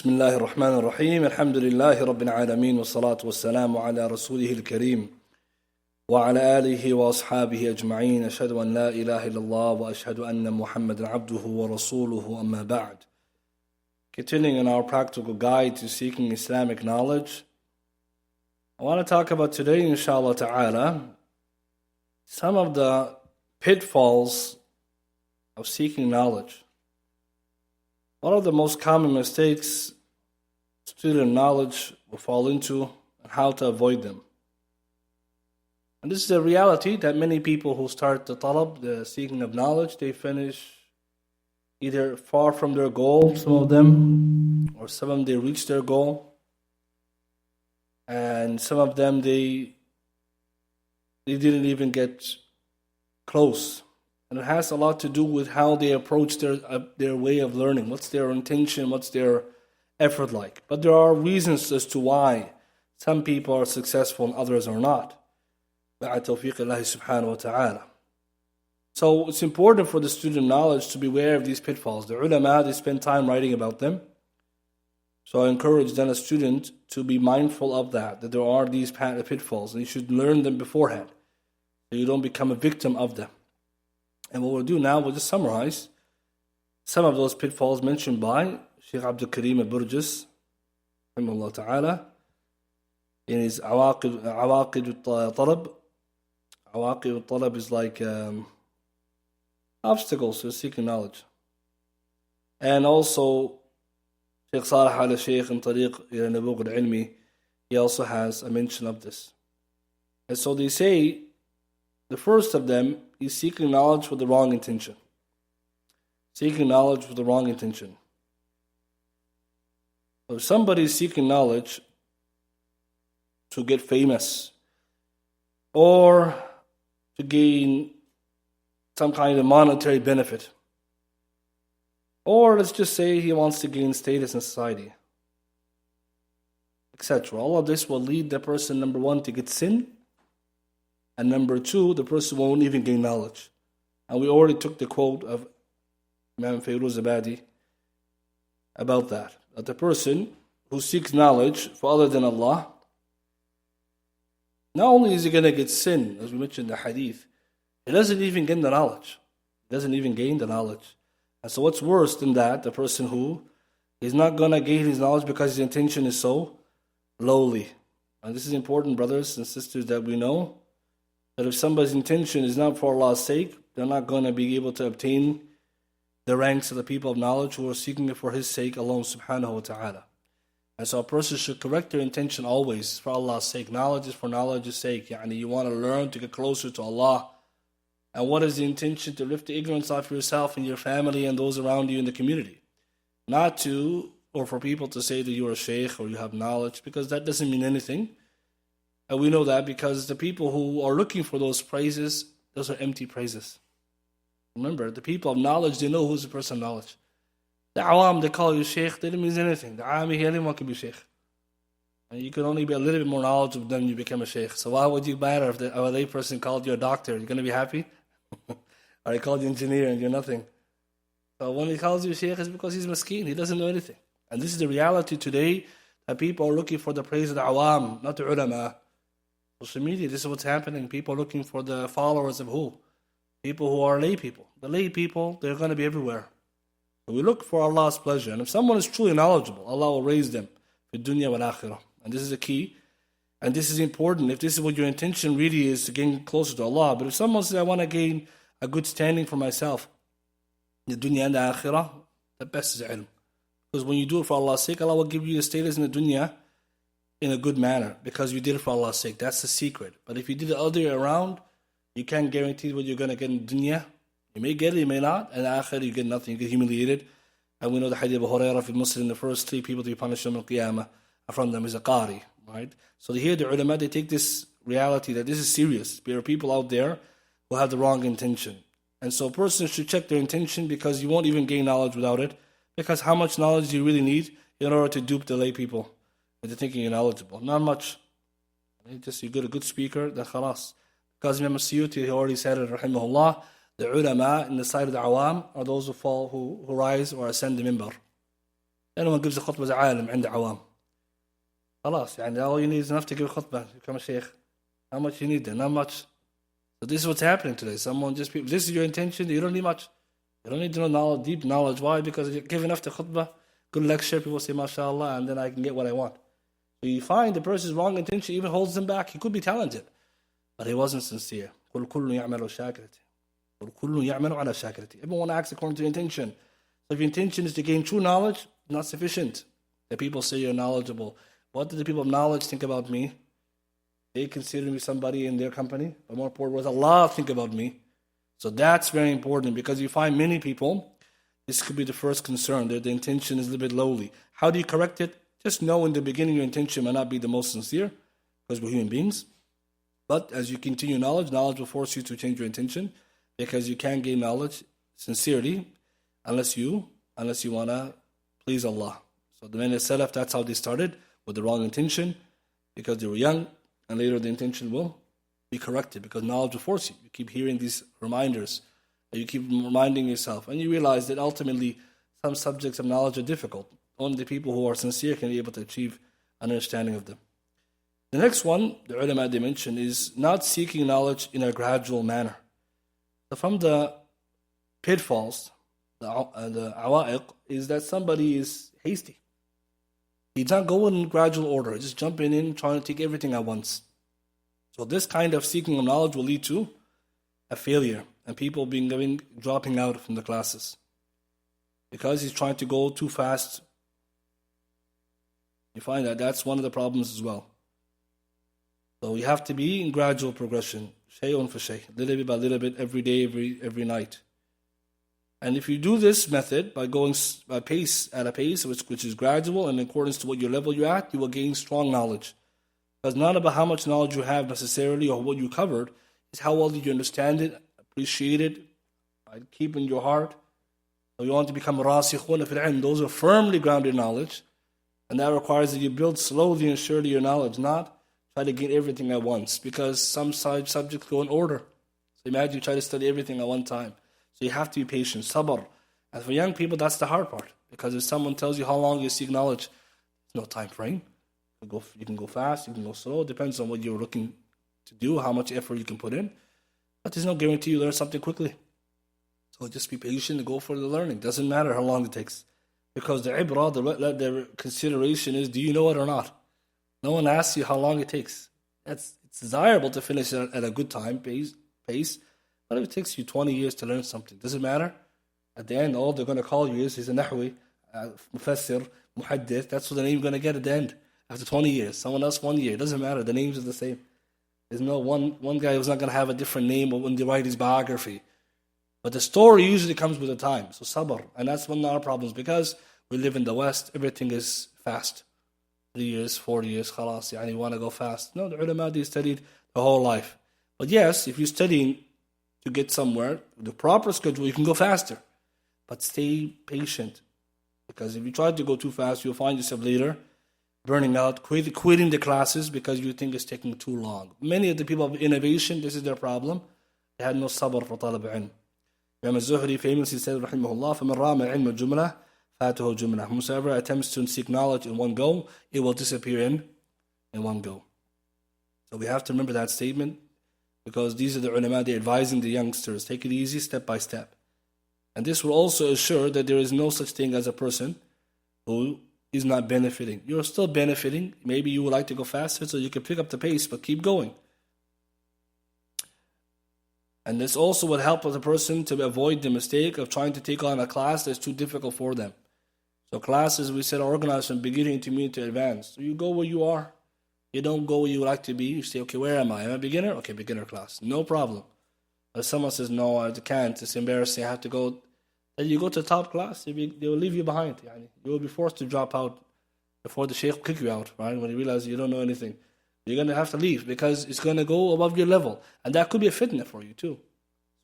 بسم الله الرحمن الرحيم الحمد لله رب العالمين والصلاة والسلام على رسوله الكريم وعلى آله وأصحابه أجمعين أشهد أن لا إله إلا الله وأشهد أن محمدا عبده ورسوله أما بعد. Continuing in our practical guide to seeking Islamic knowledge, I want to talk about today, inshallah ta'ala, some of the pitfalls of seeking knowledge. One of the most common mistakes student knowledge will fall into and how to avoid them. And this is a reality that many people who start the talab, the seeking of knowledge, they finish either far from their goal, some of them, or some of them they reach their goal, and some of them they didn't even get close. And it has a lot to do with how they approach their way of learning. What's their intention? What's their effort like? But there are reasons as to why some people are successful and others are not. So it's important for the student knowledge to be aware of these pitfalls. The ulama, they spend time writing about them. So I encourage then a student to be mindful of that there are these pitfalls, and you should learn them beforehand, so you don't become a victim of them. And what we'll do now, we'll just summarize some of those pitfalls mentioned by Sheikh Abdul Qaadir al-Burjis, rahimahullah ta'ala, in his Awaqid al-Talab. Awaqid al-Talab is like obstacles to seeking knowledge. And also, Sheikh Salih al-Sheikh in Tariq ila Nabuq al-Ilmi, he also has a mention of this. And so they say, the first of them is seeking knowledge with the wrong intention. Seeking knowledge with the wrong intention. So if somebody is seeking knowledge to get famous or to gain some kind of monetary benefit, or let's just say he wants to gain status in society, etc. All of this will lead the person, number one, to get sin, and number two, the person won't even gain knowledge. And we already took the quote of Imam Fairuz Abadi about that. That the person who seeks knowledge for other than Allah, not only is he going to get sin, as we mentioned in the hadith, he doesn't even gain the knowledge. He doesn't even gain the knowledge. And so what's worse than that, the person who is not going to gain his knowledge because his intention is so lowly. And this is important, brothers and sisters, that we know that if somebody's intention is not for Allah's sake, they're not going to be able to obtain the ranks of the people of knowledge who are seeking it for His sake alone, subhanahu wa ta'ala. And so a person should correct their intention always for Allah's sake. Knowledge is for knowledge's sake. Yani you want to learn to get closer to Allah. And what is the intention? To lift the ignorance off yourself and your family and those around you in the community. Not to, or for people to say that you're a sheikh or you have knowledge, because that doesn't mean anything. And we know that because the people who are looking for those praises, those are empty praises. Remember, the people of knowledge, they know who's the person of knowledge. The awam, they call you sheikh, that doesn't mean anything. The ami, anyone can be sheikh. And you can only be a little bit more knowledgeable than you become a sheikh. So why would you matter if a lay person called you a doctor? You're going to be happy? Or he called you engineer and you're nothing. So when he calls you sheikh, it's because he's maskeen. He doesn't know anything. And this is the reality today, that people are looking for the praise of the awam, not the ulama. Social media, this is what's happening. People are looking for the followers of who? People who are lay people. The lay people, they're going to be everywhere. So we look for Allah's pleasure. And if someone is truly knowledgeable, Allah will raise them for dunya wal akhirah. And this is the key. And this is important. If this is what your intention really is, to gain closer to Allah. But if someone says, I want to gain a good standing for myself, the dunya and the akhirah, the best is ilm. Because when you do it for Allah's sake, Allah will give you a status in the dunya in a good manner, because you did it for Allah's sake. That's the secret. But if you did it the other way around, you can't guarantee what you're going to get in dunya. You may get it, you may not. And akhirah, you get nothing. You get humiliated. And we know the hadith of Abu Hurairah fi Muslim, the first three people to be punished on al-Qiyamah, from them is a Qari, right? So here the ulama, they take this reality that this is serious. There are people out there who have the wrong intention. And so a person should check their intention, because you won't even gain knowledge without it. Because how much knowledge do you really need in order to dupe the lay people into thinking you're knowledgeable? Not much. Just you get a good speaker, then khalas. Because Imam Suyuti, he already said it, rahimahullah, the ulama in the side of the awam are those who rise or ascend the minbar. Anyone gives a khutbah as a alim عند عوام. خلاص, يعني all you need is enough to give a khutbah. You become a sheikh. How much you need then? Not much. So this is what's happening today. Someone just, this is your intention, you don't need much. You don't need to know knowledge, deep knowledge. Why? Because you give enough to khutbah, good lecture, people say mashallah, and then I can get what I want. So you find the person's wrong intention even holds him back. He could be talented, but he wasn't sincere. قُلْ كُلٌّ يَعْمَلُ شَاكِرَتِهِ قُلْ كُلٌّ يَعْمَلُ عَلَى شَاكِرَتِهِ. Everyone acts according to intention. So if your intention is to gain true knowledge, not sufficient. The people say you're knowledgeable. What do the people of knowledge think about me? They consider me somebody in their company. But more important, what does Allah think about me? So that's very important, because you find many people, this could be the first concern, that the intention is a little bit lowly. How do you correct it? Just know in the beginning your intention may not be the most sincere, because we're human beings. But as you continue knowledge will force you to change your intention, because you can't gain knowledge sincerely unless you want to please Allah. So the men of Salaf, that's how they started, with the wrong intention, because they were young, and later the intention will be corrected, because knowledge will force you. You keep hearing these reminders, and you keep reminding yourself, and you realize that ultimately some subjects of knowledge are difficult. Only the people who are sincere can be able to achieve an understanding of them. The next one, the ulama they mentioned, is not seeking knowledge in a gradual manner. So from the pitfalls, the awa'iq, is that somebody is hasty. He's not going in gradual order, just jumping in, trying to take everything at once. So this kind of seeking of knowledge will lead to a failure, and people dropping out from the classes, because he's trying to go too fast. You find that that's one of the problems as well. So you have to be in gradual progression, shay'un fa shay, little bit by little bit, every day, every night. And if you do this method by going at a pace which is gradual and in accordance to what your level you're at, you will gain strong knowledge. Because not about how much knowledge you have necessarily or what you covered, it's how well did you understand it, appreciate it, keep in your heart. So you want to become rasikhun fil ilm. Those are firmly grounded knowledge, and that requires that you build slowly and surely your knowledge, not try to get everything at once, because some subjects go in order. So imagine you try to study everything at one time. So you have to be patient, sabr. And for young people, that's the hard part, because if someone tells you how long you seek knowledge, there's no time frame. You can go fast, you can go slow. It depends on what you're looking to do, how much effort you can put in. But there's no guarantee you learn something quickly. So just be patient and go for the learning. Doesn't matter how long it takes. Because the ibrah, the consideration is, do you know it or not? No one asks you how long it takes. It's desirable to finish at a good time, pace. But if it takes you 20 years to learn something, does it matter? At the end, all they're going to call you is, he's a nahwi, mufassir, muhaddith. That's what the name you're going to get at the end. After 20 years, someone else 1 year. It doesn't matter. The names are the same. There's no one guy who's not going to have a different name when they write his biography. But the story usually comes with the time. So sabr. And that's one of our problems, because we live in the West. Everything is fast. 3 years, 4 years, khalas. You want to go fast. No, the ulama, they studied the whole life. But yes, if you're studying to get somewhere, the proper schedule, you can go faster. But stay patient. Because if you try to go too fast, you'll find yourself later burning out, quitting the classes because you think it's taking too long. Many of the people of innovation, this is their problem. They had no sabr for talab ilm. Imam al-Zuhri famously said, rahimahullah, فَمَنْ رَامَ الْعِلْمَ الْجُمْلَةِ فَاتَهُ جُمْلَةِ. Whosoever attempts to seek knowledge in one go, it will disappear in one go. So we have to remember that statement, because these are the ulama, they're advising the youngsters, take it easy, step by step. And this will also assure that there is no such thing as a person who is not benefiting. You're still benefiting. Maybe you would like to go faster so you can pick up the pace, but keep going. And this also would help the person to avoid the mistake of trying to take on a class that's too difficult for them. So classes, we said, are organized from beginning, intermediate to advanced. So you go where you are. You don't go where you would like to be. You say, okay, where am I? Am I a beginner? Okay, beginner class. No problem. But if someone says, no, I can't, it's embarrassing, I have to go, then you go to top class, they will leave you behind. You will be forced to drop out before the sheikh will kick you out, right? When you realize you don't know anything. You're going to have to leave, because it's going to go above your level. And that could be a fitna for you too.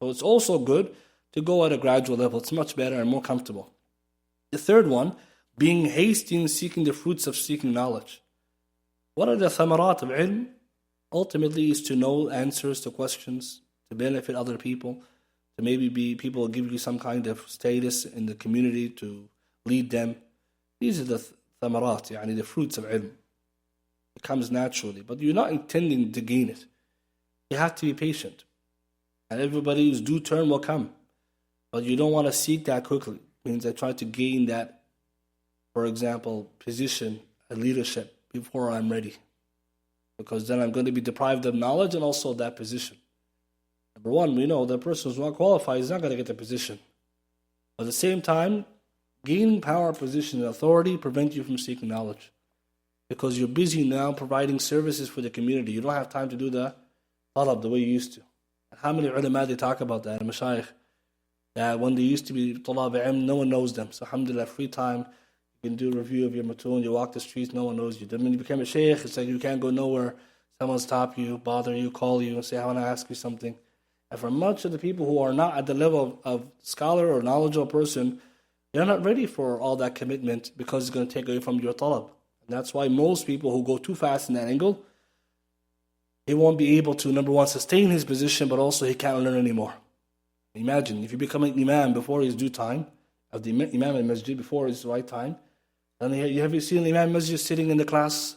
So it's also good to go at a gradual level. It's much better and more comfortable. The third one, being hasty in seeking the fruits of seeking knowledge. What are the thamarat of ilm? Ultimately is to know answers to questions, to benefit other people, to people give you some kind of status in the community, to lead them. These are the thamarat, the fruits of ilm. It comes naturally, but you're not intending to gain it. You have to be patient. And everybody's due turn will come. But you don't want to seek that quickly. It means I try to gain that, for example, position, leadership, before I'm ready. Because then I'm going to be deprived of knowledge and also that position. Number one, we know the person who's not qualified is not going to get the position. But at the same time, gaining power, position, and authority prevent you from seeking knowledge. Because you're busy now providing services for the community. You don't have time to do the talab the way you used to. How many ulama they talk about that, mashayikh, that when they used to be talab ilm, no one knows them. So alhamdulillah, free time, you can do a review of your matun, you walk the streets, no one knows you. Then when you become a shaykh, it's like you can't go nowhere. Someone stop you, bother you, call you, and say, I want to ask you something. And for much of the people who are not at the level of scholar or knowledgeable person, they're not ready for all that commitment because it's going to take away from your talab. And that's why most people who go too fast in that angle, he won't be able to, number one, sustain his position, but also he can't learn anymore. Imagine, if you become an imam before his due time, of the imam al-masjid before his right time, and you have seen the imam al-masjid sitting in the class,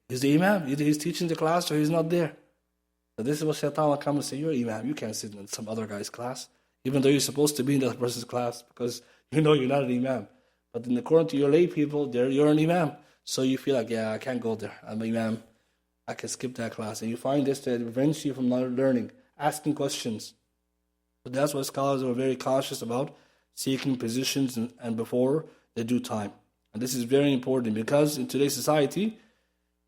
he's the imam, either he's teaching the class or he's not there. So this is what shaitan will come and say, you're imam, you can't sit in some other guy's class, even though you're supposed to be in the other person's class, because you know you're not an imam. But in according to your lay people, you're an imam. So you feel like, yeah, I can't go there, I'm an imam. I can skip that class. And you find this that prevents you from learning, asking questions. So that's why scholars are very cautious about seeking positions and before the due time. And this is very important because in today's society,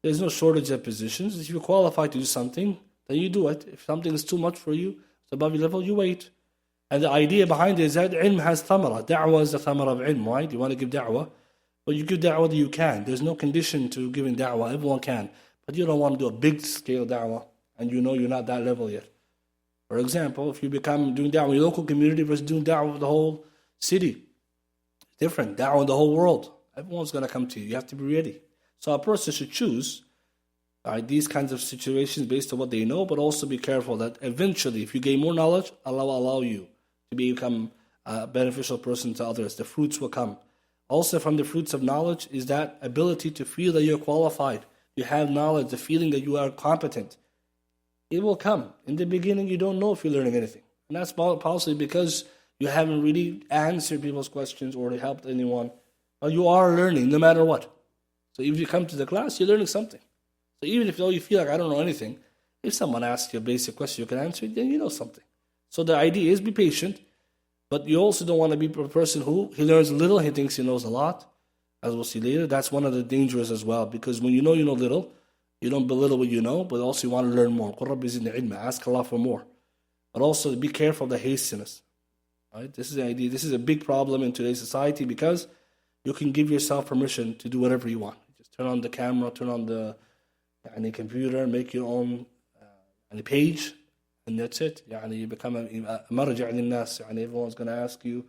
there's no shortage of positions. If you're qualified to do something, then you do it. If something is too much for you, it's above your level, you wait. And the idea behind it is that ilm has thamara. Da'wah is the thamara of ilm, right? You want to give da'wah, but you give da'wah that you can. There's no condition to giving da'wah. Everyone can. But you don't want to do a big scale da'wah, and you know you're not that level yet. For example, if you become doing da'wah in your local community versus doing da'wah for the whole city, it's different. Da'wah in the whole world. Everyone's going to come to you. You have to be ready. So a person should choose these kinds of situations based on what they know, but also be careful that eventually, if you gain more knowledge, Allah will allow you to become a beneficial person to others. The fruits will come. Also from the fruits of knowledge is that ability to feel that you're qualified. You have knowledge, the feeling that you are competent. It will come. In the beginning, you don't know if you're learning anything. And that's possibly because you haven't really answered people's questions or helped anyone. But you are learning no matter what. So if you come to the class, you're learning something. So even if you feel like I don't know anything, if someone asks you a basic question, you can answer it, then you know something. So the idea is be patient, but you also don't want to be a person who he learns little, he thinks he knows a lot. As we'll see later, that's one of the dangers as well. Because when you know little, you don't belittle what you know, but also you want to learn more. Ask Allah for more. But also be careful of the hastiness. Right? This is the idea. This is a big problem in today's society because you can give yourself permission to do whatever you want. Just turn on the camera, turn on the computer, make your own page, and that's it. You become a marja' lin-nas. Everyone's going to ask you.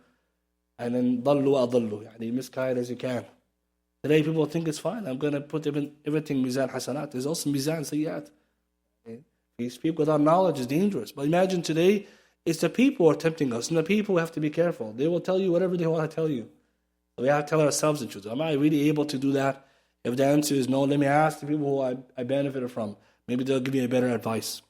And then ضلوا أضلوا. Misguide as you can. Today people think it's fine. I'm going to put everything mizan hasanat. There's also mizan sayyat. You speak without knowledge is dangerous. But imagine today, it's the people who are tempting us. And the people have to be careful. They will tell you whatever they want to tell you. So we have to tell ourselves the truth. Am I really able to do that? If the answer is no, let me ask the people who I benefited from. Maybe they'll give me a better advice.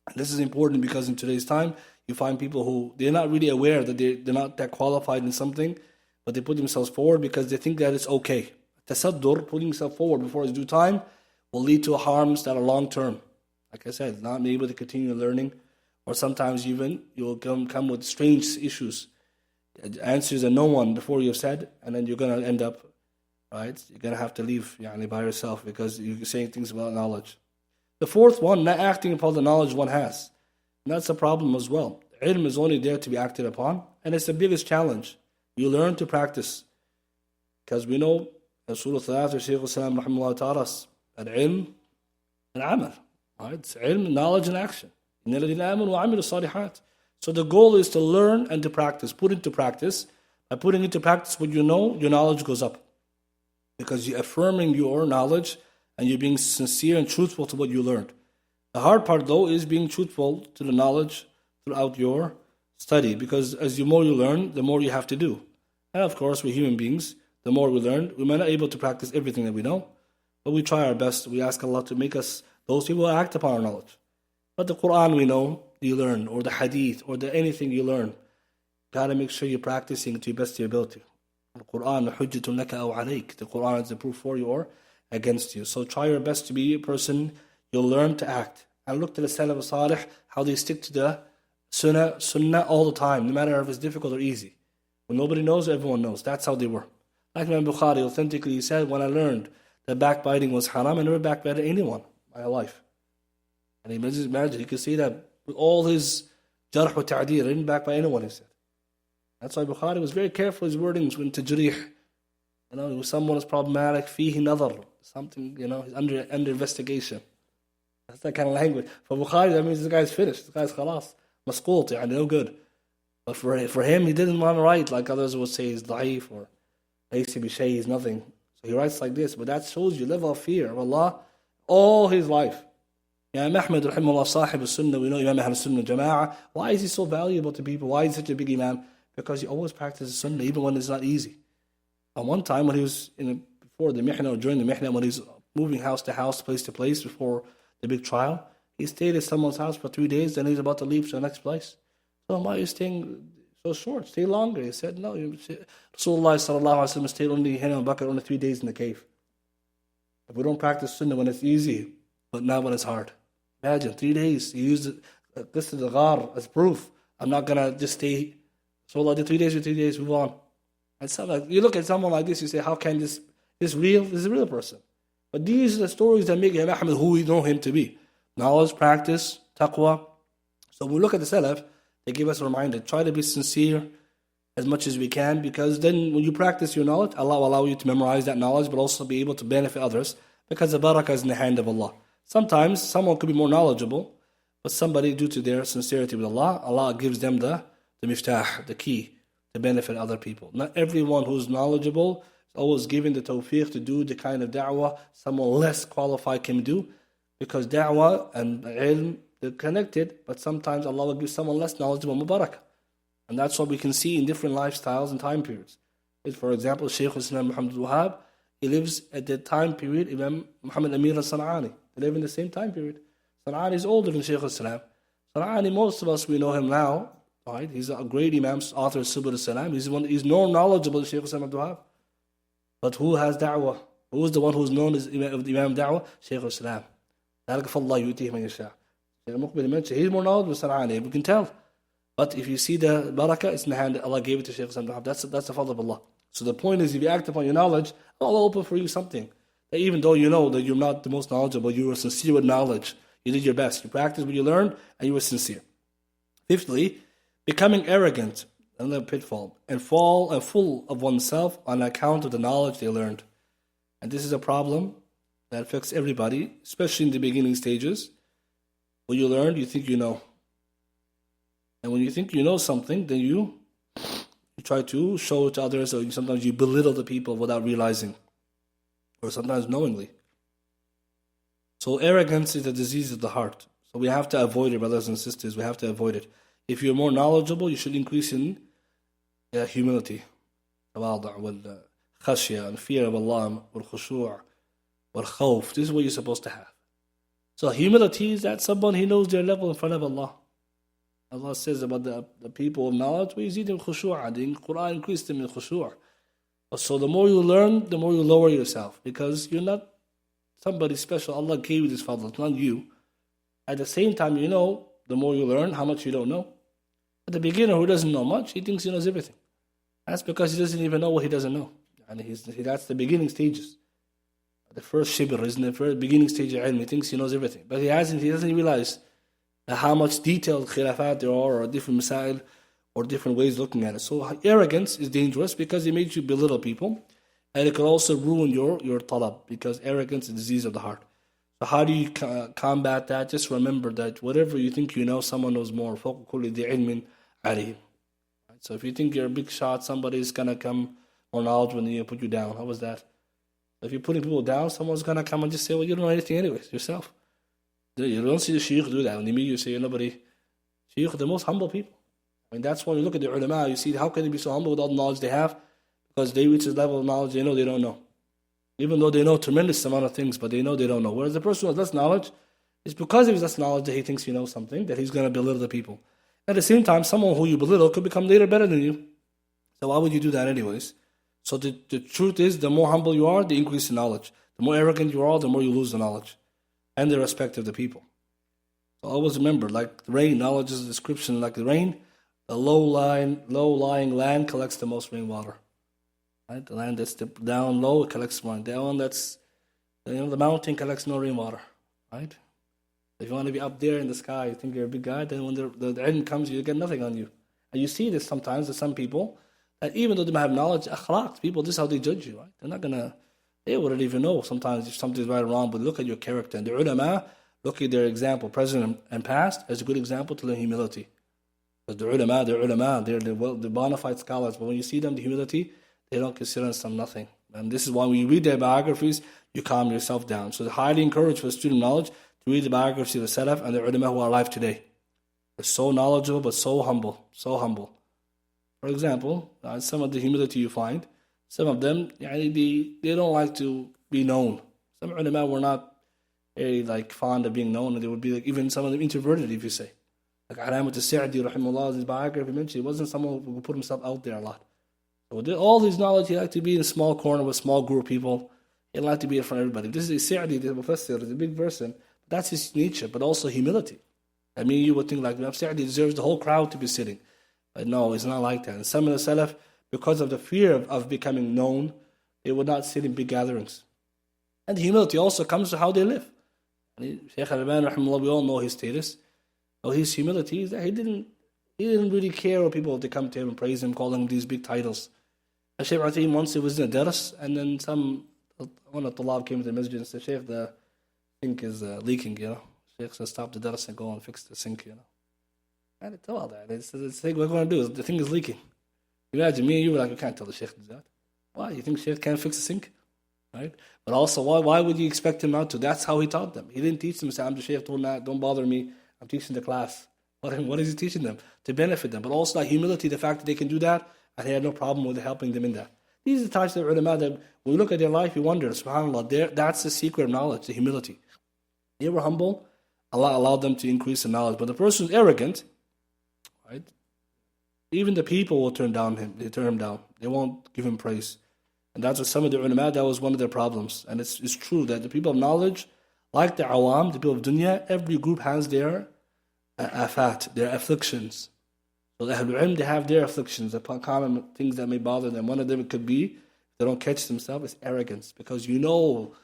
And this is important because in today's time, you find people who, they're not really aware that they're not that qualified in something, but they put themselves forward because they think that it's okay. Tasaddur, putting himself forward before his due time, will lead to harms that are long term. Like I said, not being able to continue learning, or sometimes even you'll come with strange issues, answers that no one before you have said, and then you're going to end up, right? You're going to have to leave by yourself because you're saying things without knowledge. The fourth one, not acting upon the knowledge one has. And that's a problem as well. Ilm is only there to be acted upon, and it's the biggest challenge. You learn to practice. Because we know, Rasulullah Shaykh al-Islam rahimahullah taught us, al-ilm al-amal. Right? It's ilm, knowledge and action. So the goal is to learn and to practice, put into practice. By putting into practice what you know, your knowledge goes up. Because you're affirming your knowledge and you're being sincere and truthful to what you learned. The hard part, though, is being truthful to the knowledge throughout your study. Because as the more you learn, the more you have to do. And of course, we're human beings. the more we learn. We might not be able to practice everything that we know, but we try our best. We ask Allah to make us those people who act upon our knowledge. But the Quran we know, you learn, or the Hadith, or anything you learn, gotta make sure you're practicing to your best of your ability. The Quran, hujjatun laka aw alayk. The Quran is the proof for you or against you. So try your best to be a person, you'll learn to act. And look to the Salaf Salih, how they stick to the Sunnah all the time, no matter if it's difficult or easy. When nobody knows, everyone knows. That's how they were. Like Imam Bukhari authentically he said, when I learned that backbiting was haram, I never backbited anyone in my life. And he imagine, he could say that with all his jarh wa ta'deer, he didn't backbite anyone, he said. That's why Bukhari was very careful with his wordings when tajreeh. If someone is problematic, fihi nadar, something, he's under investigation. That's that kind of language. For Bukhari, that means this guy's finished. This guy's khalas, masqult, no good. But for him, he didn't want to write like others would say he's da'if or laysa bi shay, he's nothing. So he writes like this. But that shows you level of fear of Allah all his life. Imam Ahmad, rahimahullah, sahib al-sunnah, we know Imam al-sunnah jama'ah. Why is he so valuable to people? Why is he such a big imam? Because he always practices sunnah, even when it's not easy. And one time when he was before the mihnah or during the mihnah, when he was moving house to house, place to place before the big trial, he stayed at someone's house for 3 days, then he's about to leave to the next place. So why are you staying so short? Stay longer. He said, no, Rasulullah sallallahu alaihi wasallam stayed only only 3 days in the cave. If we don't practice sunnah when it's easy, but not when it's hard. Imagine 3 days. He used this is the ghar as proof. I'm not gonna just stay. So I did 3 days for 3 days, move on. And so like, you look at someone like this, you say, how can this real? This is a real person. But these are the stories that make Imam Ahmad who we know him to be. Knowledge, practice, taqwa. So when we look at the Salaf, they give us a reminder, try to be sincere as much as we can, because then when you practice your knowledge, Allah will allow you to memorize that knowledge, but also be able to benefit others, because the barakah is in the hand of Allah. Sometimes someone could be more knowledgeable, but somebody, due to their sincerity with Allah, Allah gives them the miftah, the key, to benefit other people. Not everyone who's knowledgeable is always given the tawfiq to do the kind of da'wah someone less qualified can do, because da'wah and ilm, they're connected, but sometimes Allah will give someone less knowledgeable mubarak. And that's what we can see in different lifestyles and time periods. For example, Shaykh Islam Muhammad Wahab, he lives at the time period, Imam Muhammad Amir al-San'ani. They live in the same time period. San'ani is older than Shaykh Islam. San'ani, most of us, we know him now. Right? He's a great Imam, author of Subul al-Salam. He's more knowledgeable than Shaykh Islam Abdul Wahab. But who has da'wah? Who is the one who's known as Imam da'wah? Shaykh Islam. ذلك فالله يؤتيه من يشاء. He's more knowledgeable than San'ani. We can tell. But if you see the barakah, it's in the hand that Allah gave it to Shaykh Islam Abdul Wahab. That's the fault of Allah. So the point is, if you act upon your knowledge, Allah will open for you something. That even though you know that you're not the most knowledgeable, you were sincere with knowledge. You did your best. You practiced what you learned, and you were sincere. Fifthly, becoming arrogant, another pitfall, and full of oneself on account of the knowledge they learned. And this is a problem that affects everybody, especially in the beginning stages. When you learn, you think you know. And when you think you know something, then you try to show it to others, or sometimes you belittle the people without realizing, or sometimes knowingly. So arrogance is a disease of the heart. So we have to avoid it, brothers and sisters. We have to avoid it. If you're more knowledgeable, you should increase in humility, khashya, and fear of Allah, khushu' khawf. This is what you're supposed to have. So humility is that someone who knows their level in front of Allah. Allah says about the people of knowledge, وَيَزِيدُهُمْ خُشُوعًا. The Quran increased them in khushu'. So the more you learn, the more you lower yourself, because you're not somebody special. Allah gave you this fadl, it's not you. At the same time, you know, the more you learn, how much you don't know. But the beginner who doesn't know much, he thinks he knows everything. That's because he doesn't even know what he doesn't know. And that's the beginning stages. The first shibr is in the first beginning stage of ilm. He thinks he knows everything. But he doesn't realize how much detailed khilafat there are, or different masail, or different ways of looking at it. So arrogance is dangerous because it makes you belittle people. And it can also ruin your talab, because arrogance is a disease of the heart. So how do you combat that? Just remember that whatever you think you know, someone knows more. فَوْقَ كُلِّ ذِي عِلْمٍ عَلِيمٍ. So if you think you're a big shot, somebody's going to come more knowledgeable than you and put you down. How was that? If you're putting people down, someone's going to come and just say, well, you don't know anything anyways, yourself. You don't see the shaykh do that. When they meet you, say, nobody. Shaykh are the most humble people. I mean, that's when you look at the ulama, you see how can they be so humble with all the knowledge they have? Because they reach this level of knowledge, they know they don't know. Even though they know a tremendous amount of things, but they know they don't know. Whereas the person who has less knowledge, it's because of his less knowledge that he thinks he knows something, that he's going to belittle the people. At the same time, someone who you belittle could become later better than you. So why would you do that anyways? So the truth is, the more humble you are, the increase in knowledge. The more arrogant you are, the more you lose the knowledge and the respect of the people. So always remember, like the rain, knowledge is a description like the rain. The low-lying land collects the most rainwater. Right? The land that's down low, it collects rain. The one that's, the mountain collects no rainwater. Right? If you want to be up there in the sky, you think you're a big guy, then when the end comes, you get nothing on you. And you see this sometimes with some people, that even though they might have knowledge, akhlaq, people, this is how they judge you. Right? They're not going to, they wouldn't even know sometimes if something's right or wrong, but look at your character. And the ulama, look at their example, present and past, as a good example to learn humility. Because the ulama, they're the bona fide scholars, but when you see them, the humility, they don't consider themselves nothing. And this is why when you read their biographies, you calm yourself down. So it's highly encouraged for a student of knowledge to read the biography of the Salaf and the ulama who are alive today. They're so knowledgeable, but so humble, so humble. For example, some of the humility you find, some of them, they don't like to be known. Some ulama were not very fond of being known, and they would be even some of them introverted, if you say. Like Alamat al-Sa'di, rahimahullah, his biography mentioned, he wasn't someone who put himself out there a lot. So with all his knowledge, he liked to be in a small corner with a small group of people. He liked to be in front of everybody. This is Sa'di, the Mufassir, is a big person. That's his nature, but also humility. I mean, you would think like Sa'di deserves the whole crowd to be sitting. But no, it's not like that. And some of the Salaf, because of the fear of becoming known, they would not sit in big gatherings. And the humility also comes to how they live. Shaykh al-Albani, rahimahullah, we all know his status. So his humility is that he didn't really care what people to come to him and praise him, calling him these big titles. And Shaykh Atim once he was in a dars, and then one of the Talab came to the masjid and said, Shaykh, the sink is leaking, Shaykh said, stop the dars and go and fix the sink, I didn't tell all that. It's the thing we're going to do. The thing is leaking. Imagine me and you were like, we can't tell the Shaykh to do that. Why? You think Shaykh can't fix the sink? Right? But also, why would you expect him not to? That's how he taught them. He didn't teach them, say, I'm the Shaykh, don't bother me. I'm teaching the class. What is he teaching them? To benefit them. But also like humility, the fact that they can do that, and he had no problem with helping them in that. These are the types of ulama that when we look at their life, we wonder, subhanAllah, that's the secret of knowledge, the humility. They were humble, Allah allowed them to increase in knowledge. But the person who's arrogant, right? Even the people will turn him down. They won't give him praise. And that's what some of the ulama, that was one of their problems. And it's true that the people of knowledge, like the awam, the people of dunya, every group has their afat, their afflictions. So the Ahlul Ilm, they have their afflictions, the common things that may bother them. One of them could be, if they don't catch themselves, is arrogance. Because you know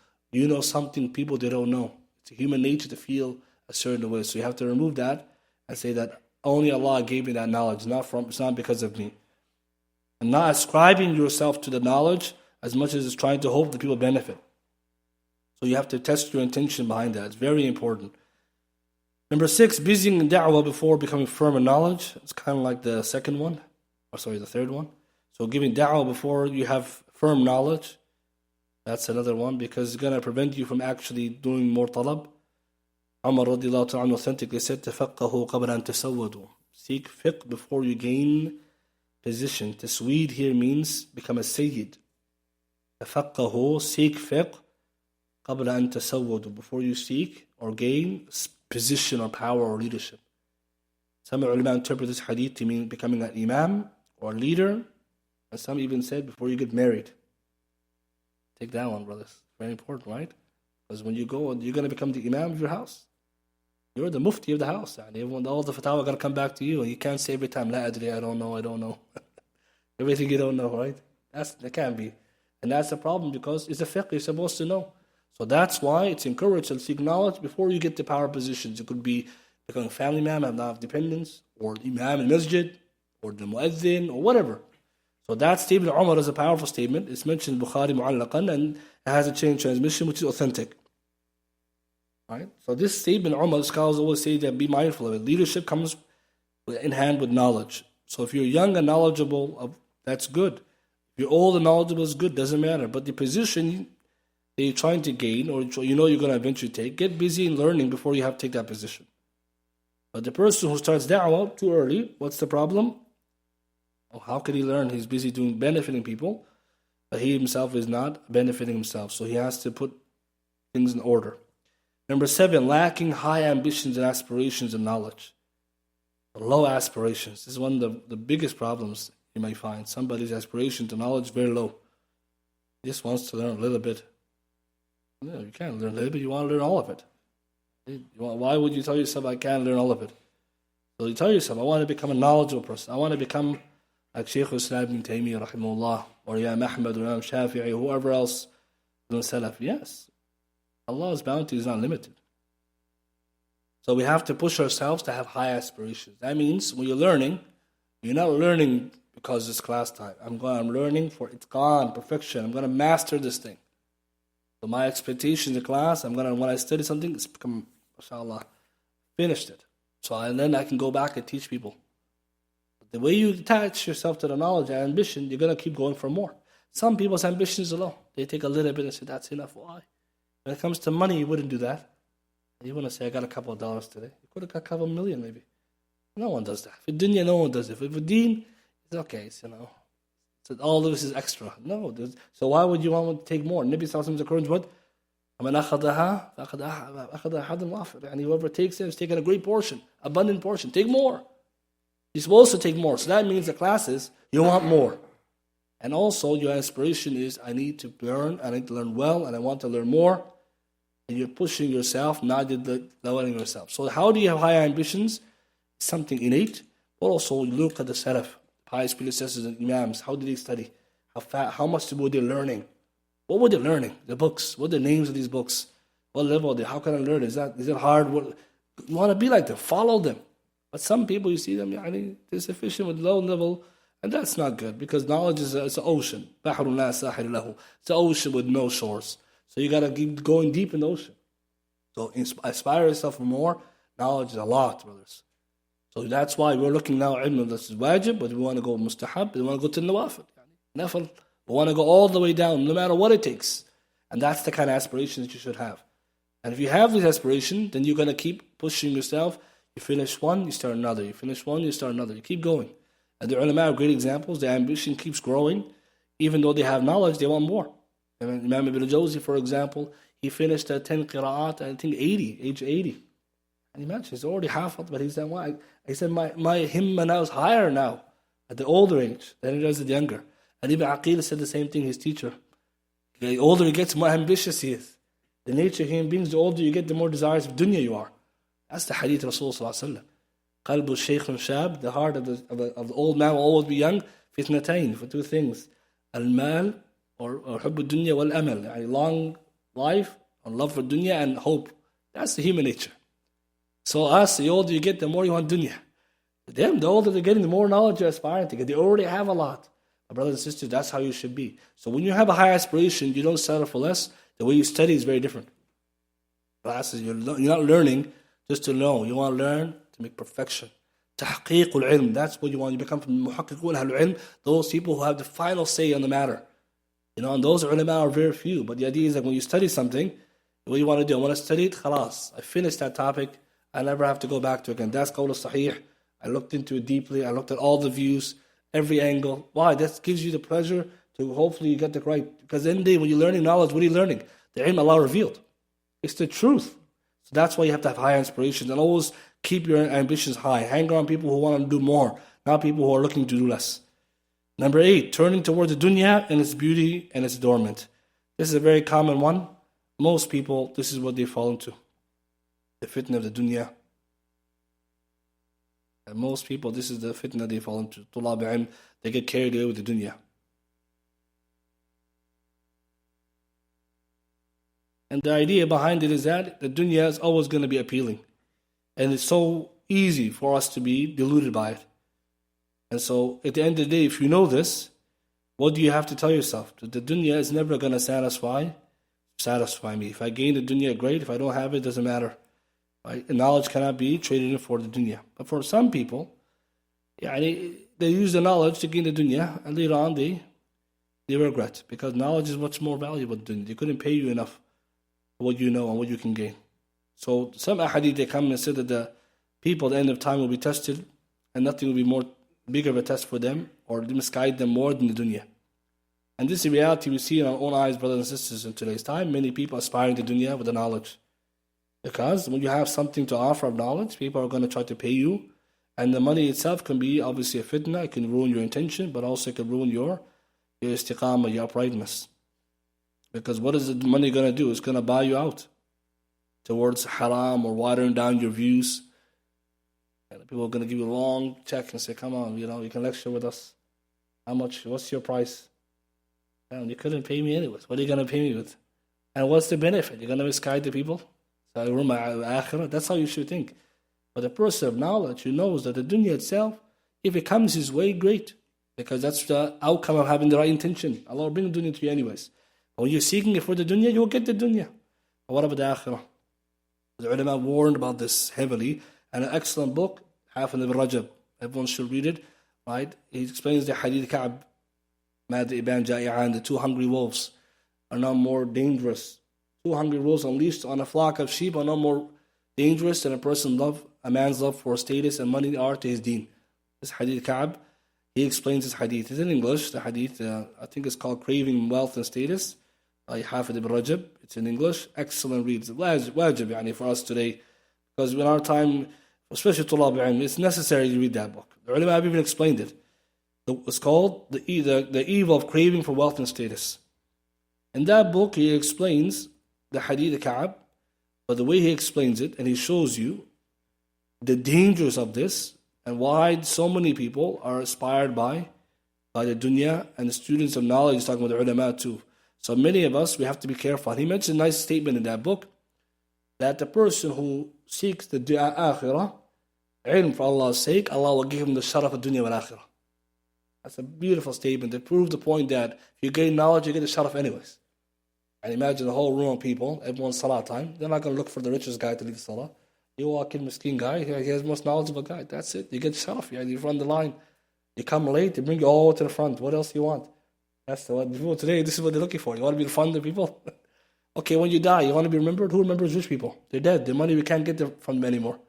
something people they don't know. It's a human nature to feel a certain way. So you have to remove that and say that only Allah gave me that knowledge, it's not because of me. And not ascribing yourself to the knowledge as much as it's trying to hope that people benefit. So you have to test your intention behind that. It's very important. Number 6, busying in da'wah before becoming firm in knowledge. It's kind of like the third one. So giving da'wah before you have firm knowledge. That's another one because it's going to prevent you from actually doing more talab. Umar radiallahu ta'ala authentically said, تَفَقَّهُ قَبْلَ أَن تَسَوَّدُوا. Seek fiqh before you gain position. Tasweed here means become a sayyid. تَفَقَّهُ, seek fiqh قَبْلَ أَن تَسَوَّدُوا. Before you seek or gain position or power or leadership. Some ulama interpret this hadith to mean becoming an imam or leader. And some even said before you get married. Take that one, brothers. Very important, right? Because when you go, you're going to become the imam of your house. You're the mufti of the house. And everyone, all the fatwa are going to come back to you. And you can't say every time, La adri, I don't know. Everything you don't know, right? That can't be. And that's the problem because it's a fiqh you're supposed to know. So that's why it's encouraged to seek knowledge before you get to power positions. It could be becoming a family man, have not dependence, or imam in masjid, or the muezzin, or whatever. So that statement of Umar is a powerful statement. It's mentioned in Bukhari mu'allaqan, and it has a chain transmission which is authentic. Right? So this statement, Umar, scholars always say that be mindful of it. Leadership comes in hand with knowledge. So if you're young and knowledgeable, that's good. If you're old and knowledgeable, it's good, doesn't matter. But the position that you're trying to gain, or you're going to eventually take, get busy in learning before you have to take that position. But the person who starts da'wah too early, what's the problem? How can he learn? He's busy benefiting people. but he himself is not benefiting himself. So he has to put things in order. Number 7, lacking high ambitions and aspirations and knowledge. Low aspirations. This is one of the biggest problems you may find. Somebody's aspiration to knowledge is very low. He just wants to learn a little bit. No, you can't learn a little bit, you want to learn all of it. Why would you tell yourself, I can't learn all of it? So you tell yourself, I want to become a knowledgeable person. I want to become like Shaykh al-Islam ibn Taymiyyah, rahimahullah, or Imam Ahmad, or Imam Shafi'i, or whoever else in the Salaf. Yes, Allah's bounty is not limited. So we have to push ourselves to have high aspirations. That means when you're learning, you're not learning because it's class time. I'm learning for itqan, perfection. I'm going to master this thing. So my expectations in class, when I study something, it's become, mashallah, finished it. And then I can go back and teach people. The way you attach yourself to the knowledge and ambition, you're going to keep going for more. Some people's ambitions are low. They take a little bit and say, that's enough. Why? When it comes to money, you wouldn't do that. You wouldn't say, I got a couple of dollars today. You could have got a couple of million maybe. No one does that. For dunya, no one does it. For deen, it's okay. It's, so all this is extra. No. So why would you want to take more? Nabi Sallallahu Alaihi Wasallam encouraged what? Whoever takes it is taking a great portion, abundant portion. Take more. You're supposed to take more. So that means the classes, you want more. And also your aspiration is, I need to learn well, and I want to learn more. And you're pushing yourself, not lowering yourself. So how do you have high ambitions? Something innate. But also you look at the Salaf, pious predecessors and Imams. How did they study? How much were they learning? What were they learning? The books. What are the names of these books? What level are they? How can I learn? Is it hard? You want to be like them. Follow them. But some people, you see them, they're sufficient with low level, and that's not good, because knowledge is an ocean. It's an ocean with no shores. So you got to keep going deep in the ocean. So aspire yourself for more. Knowledge is a lot, brothers. So that's why we're looking now at ilm. This is wajib, but we want to go mustahab, we want to go to nawafil. Nafil. We want to go all the way down, no matter what it takes. And that's the kind of aspirations that you should have. And if you have this aspiration, then you're going to keep pushing yourself. You finish one, you start another. You finish one, you start another. You keep going. And the ulama are great examples. Their ambition keeps growing. Even though they have knowledge, they want more. Imam Ibn Jawzi, for example, he finished 10 qira'at, I think age 80. And imagine, he's already hafid, but he said, why? He said, my himma now is higher now, at the older age, than it is at the younger. And Ibn Aqil said the same thing, his teacher. The older he gets, the more ambitious he is. The nature of human beings, the older you get, the more desires of dunya you are. That's the hadith of Rasulullah. Qalbu shaykhun shab, the heart of the old man will always be young. Fitnatain, for two things. Al-mal, or hubbu dunya wal-amal. Long life, and love for dunya, and hope. That's the human nature. So the older you get, the more you want dunya. Them, the older they're getting, the more knowledge you're aspiring to get. They already have a lot. Brothers and sisters, that's how you should be. So when you have a high aspiration, you don't settle for less. The way you study is very different. Classes, you're not learning just to know. You want to learn to make perfection. Tahqiq al-ilm. That's what you want. You become from muhaqqiqun al-ilm, those people who have the final say on the matter. And those ulama are very few. But the idea is that when you study something, what you want to do, I want to study it, khalas. I finished that topic. I never have to go back to it again. That's qawl al-sahih. I looked into it deeply. I looked at all the views, every angle. Why? That gives you the pleasure to hopefully get it right. Because in the day, when you're learning knowledge, what are you learning? The ilm Allah revealed. It's the truth. So that's why you have to have high aspirations and always keep your ambitions high. Hang around people who want to do more, not people who are looking to do less. Number 8, turning towards the dunya and its beauty and its adornment. This is a very common one. Most people, this is what they fall into. The fitna of the dunya. And most people, this is the fitna they fall into. Tulab ilm, they get carried away with the dunya. And the idea behind it is that the dunya is always going to be appealing. And it's so easy for us to be deluded by it. And so, at the end of the day, if you know this, what do you have to tell yourself? That the dunya is never going to satisfy me. If I gain the dunya, great. If I don't have it, it doesn't matter. Right? Knowledge cannot be traded in for the dunya. But for some people, they use the knowledge to gain the dunya, and later on they regret. Because knowledge is much more valuable than dunya. They couldn't pay you enough for what you know and what you can gain. So some ahadith, they come and say that the people at the end of time will be tested, and nothing will be bigger of a test for them, or misguide them more than the dunya. And this is the reality we see in our own eyes, brothers and sisters, in today's time. Many people aspiring to dunya with the knowledge. Because when you have something to offer of knowledge, people are going to try to pay you. And the money itself can be obviously a fitna, it can ruin your intention, but also it can ruin your istiqama, your uprightness. Because what is the money going to do? It's going to buy you out towards haram or watering down your views. And people are going to give you a long check and say, come on, you can lecture with us. How much? What's your price? And you couldn't pay me anyways. What are you going to pay me with? And what's the benefit? You're going to misguide the people? That's how you should think. But the person of knowledge who knows that the dunya itself, if it comes his way, great. Because that's the outcome of having the right intention. Allah will bring the dunya to you anyways. But when you're seeking it for the dunya, you'll get the dunya. But what about the akhirah? The ulama warned about this heavily. And an excellent book, Hafiz ibn Rajab. Everyone should read it. Right? He explains the hadith Ka'b. Mad Iban Ja'i'an, the two hungry wolves are no more dangerous. Two hungry wolves unleashed on a flock of sheep are no more dangerous than a man's love for status and money are to his deen. This hadith Ka'b, he explains this hadith. It's in English, the hadith, I think it's called Craving Wealth and Status by Hafiz ibn Rajab. It's in English, excellent reads. Wajib for us today, because in our time, especially Tulab al-Ilm, it's necessary to read that book. The ulama have even explained it. It's called the evil of craving for wealth and status. In that book, he explains the hadith of Ka'b, but the way he explains it, and he shows you the dangers of this, and why so many people are inspired by the dunya, and the students of knowledge. He's talking about the ulama too. So many of us, we have to be careful. And he mentioned a nice statement in that book, that the person who seeks the akhirah, ilm for Allah's sake, Allah will give him the sharaf of dunya wal akhirah. That's a beautiful statement to prove the point that if you gain knowledge, you get the sharaf anyways. And imagine the whole room of people, everyone's salah time, they're not going to look for the richest guy to lead salah. You walk in, miskin guy, he has the most knowledgeable guy. That's it. You get sharaf. You run the line. You come late, they bring you all to the front. What else do you want? That's the people today, this is what they're looking for. You want to be in front of the people? Okay, when you die, you want to be remembered? Who remembers rich people? They're dead. The money, we can't get from them anymore.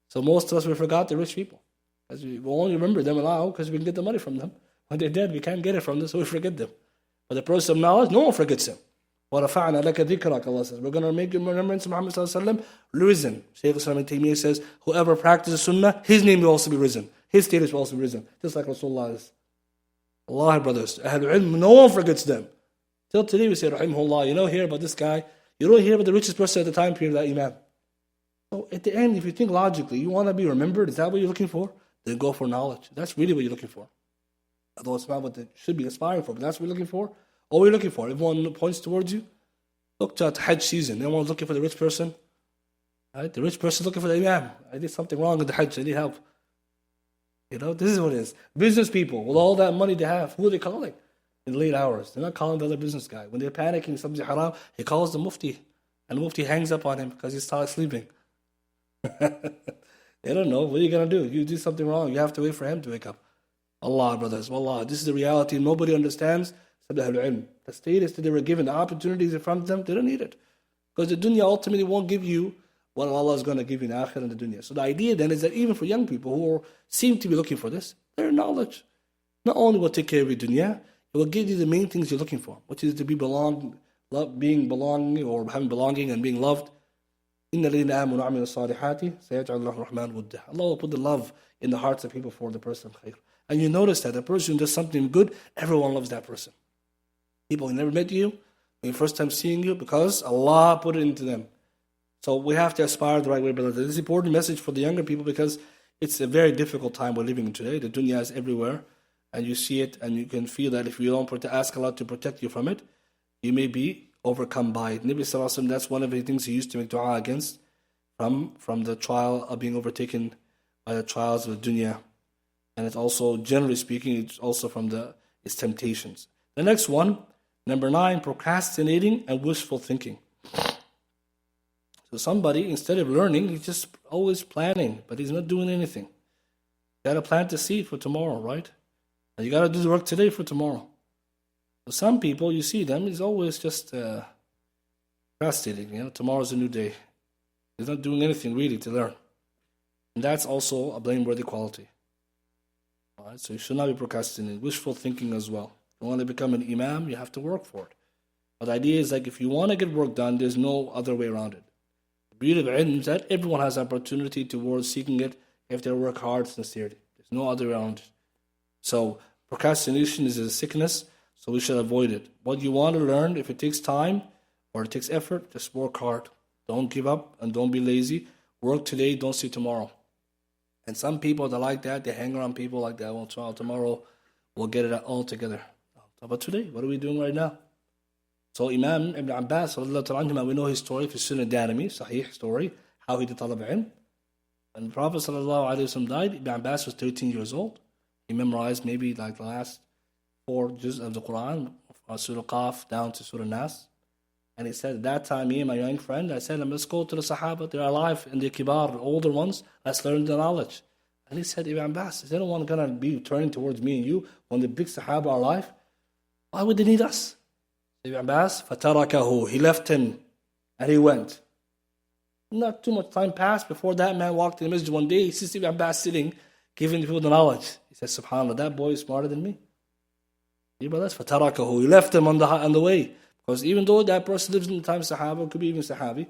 So most of us, we forgot the rich people. Because we only remember them now because we can get the money from them. When they're dead, we can't get it from them, so we forget them. But the person of knowledge, no one forgets him. وَرَفَعْنَا لَكَ ذِكْرَكَ, Allah says. We're going to make your remembrance of Muhammad sallallahu alaihi wasallam risen. Shaykh Islam ibn Taymiyyah says, whoever practices sunnah, his name will also be risen. His status will also be risen. Just like Rasulullah is. Allah, brothers, Ahlul Ilm, no one forgets them. Till today we say, Rahimahullah, you don't hear about this guy. You don't hear about the richest person at the time period, that Imam. So at the end, if you think logically, you want to be remembered, is that what you're looking for? Then go for knowledge. That's really what you're looking for. Although it's not what they should be aspiring for, but that's what we're looking for. All we're looking for, everyone points towards you. Look to Hajj season. Everyone's looking for the rich person. Right? The rich person looking for the Imam. I did something wrong with the Hajj. I need help. This is what it is. Business people, with all that money they have, who are they calling? In the late hours. They're not calling the other business guy. When they're panicking, something's haram, he calls the mufti. And the mufti hangs up on him because he starts sleeping. They don't know. What are you going to do? You do something wrong. You have to wait for him to wake up. Allah, brothers. Wallah, this is the reality. Nobody understands. The status that they were given, the opportunities in front of them, they don't need it. Because the dunya ultimately won't give you what Allah is going to give you in the akhirah and the dunya. So the idea then is that even for young people who seem to be looking for this, their knowledge not only will take care of your dunya, it will give you the main things you're looking for, which is to be being belonging or having belonging and being loved. Allah will put the love in the hearts of people for the person. And you notice that the person who does something good, everyone loves that person. People who never met you, when first time seeing you, because Allah put it into them. So we have to aspire the right way, brothers. This is an important message for the younger people because it's a very difficult time we're living in today. The dunya is everywhere, and you see it, and you can feel that if you don't ask Allah to protect you from it, you may be overcome by it. Nabi Sallallahu Alaihi Wasallam, that's one of the things he used to make dua against, from the trial of being overtaken by the trials of the dunya. And it's also, generally speaking, it's also from its temptations. The next one, number 9, procrastinating and wishful thinking. So somebody, instead of learning, he's just always planning, but he's not doing anything. You got to plant the seed for tomorrow, right? And you got to do the work today for tomorrow. So some people, you see them, he's always just procrastinating. Tomorrow's a new day. He's not doing anything really to learn. And that's also a blameworthy quality. All right, so you should not be procrastinating. Wishful thinking as well. you want to become an imam, you have to work for it. But the idea is like if you want to get work done, there's no other way around it. The beauty of ilm is that everyone has opportunity towards seeking it if they work hard, sincerely. There's no other way around it. So procrastination is a sickness, so we should avoid it. What you want to learn, if it takes time or it takes effort, just work hard. Don't give up and don't be lazy. Work today, don't see tomorrow. And some people that like that, they hang around people like that. Well, tomorrow we'll get it all together. But today, what are we doing right now? So Imam Ibn Abbas, we know his story, في Sunnah Darimi, Sahih story, how he did talab ilm. When the Prophet ﷺ died, Ibn Abbas was 13 years old. He memorized maybe like the last 4 juz of the Quran, Surah Qaf down to Surah Nas. And he said, at that time, me and my young friend, I said, let's go to the Sahaba, they're alive, and the Kibar, the older ones, let's learn the knowledge. And he said, Ibn Abbas, is anyone going to be turning towards me and you when the big Sahaba are alive? Why would they need us? Ibn Abbas, فَتَرَكَهُ, he left him, and he went. Not too much time passed before that man walked in the masjid one day, he sees Ibn Abbas sitting, giving people the knowledge. He says, SubhanAllah, that boy is smarter than me. Dear brothers, فَتَرَكَهُ, he left him on the way. Because even though that person lives in the time of Sahaba, could be even Sahabi,